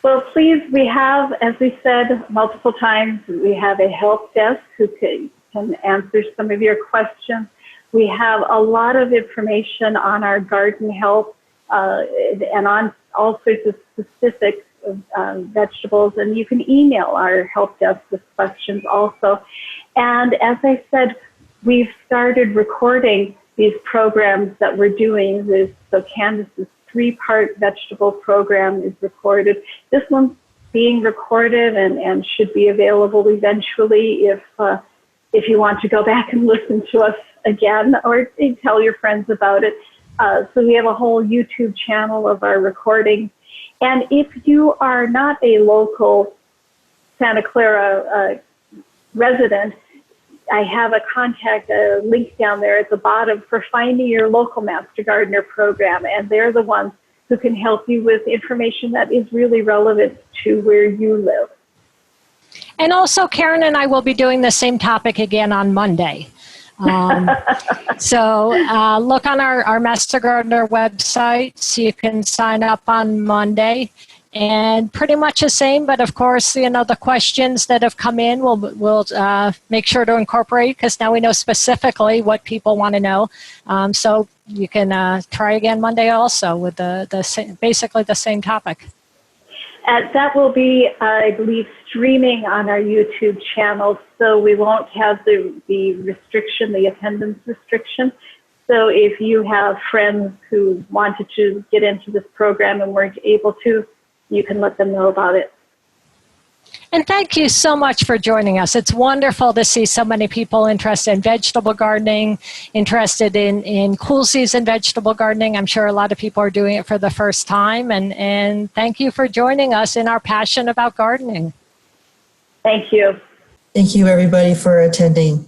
Well, please, we have, as we said multiple times, we have a help desk who can answer some of your questions. We have a lot of information on our garden help and on all sorts of specific vegetables, and you can email our help desk with questions also. And as I said, we've started recording these programs that we're doing. So Candace's 3-part vegetable program is recorded. This one's being recorded and should be available eventually if you want to go back and listen to us again, or tell your friends about it. So we have a whole YouTube channel of our recordings. And if you are not a local Santa Clara resident, I have a contact link down there at the bottom for finding your local Master Gardener program, and they're the ones who can help you with information that is really relevant to where you live. And also, Karen and I will be doing the same topic again on Monday. So look on our Master Gardener website, so you can sign up on Monday. And pretty much the same, but of course, the questions that have come in, we'll make sure to incorporate, because now we know specifically what people want to know. So you can try again Monday also with basically the same topic. That will be, I believe, streaming on our YouTube channel, so we won't have the restriction, the attendance restriction. So if you have friends who wanted to get into this program and weren't able to, you can let them know about it. And thank you so much for joining us. It's wonderful to see so many people interested in vegetable gardening, interested in cool season vegetable gardening. I'm sure a lot of people are doing it for the first time. And thank you for joining us in our passion about gardening. Thank you. Thank you, everybody, for attending.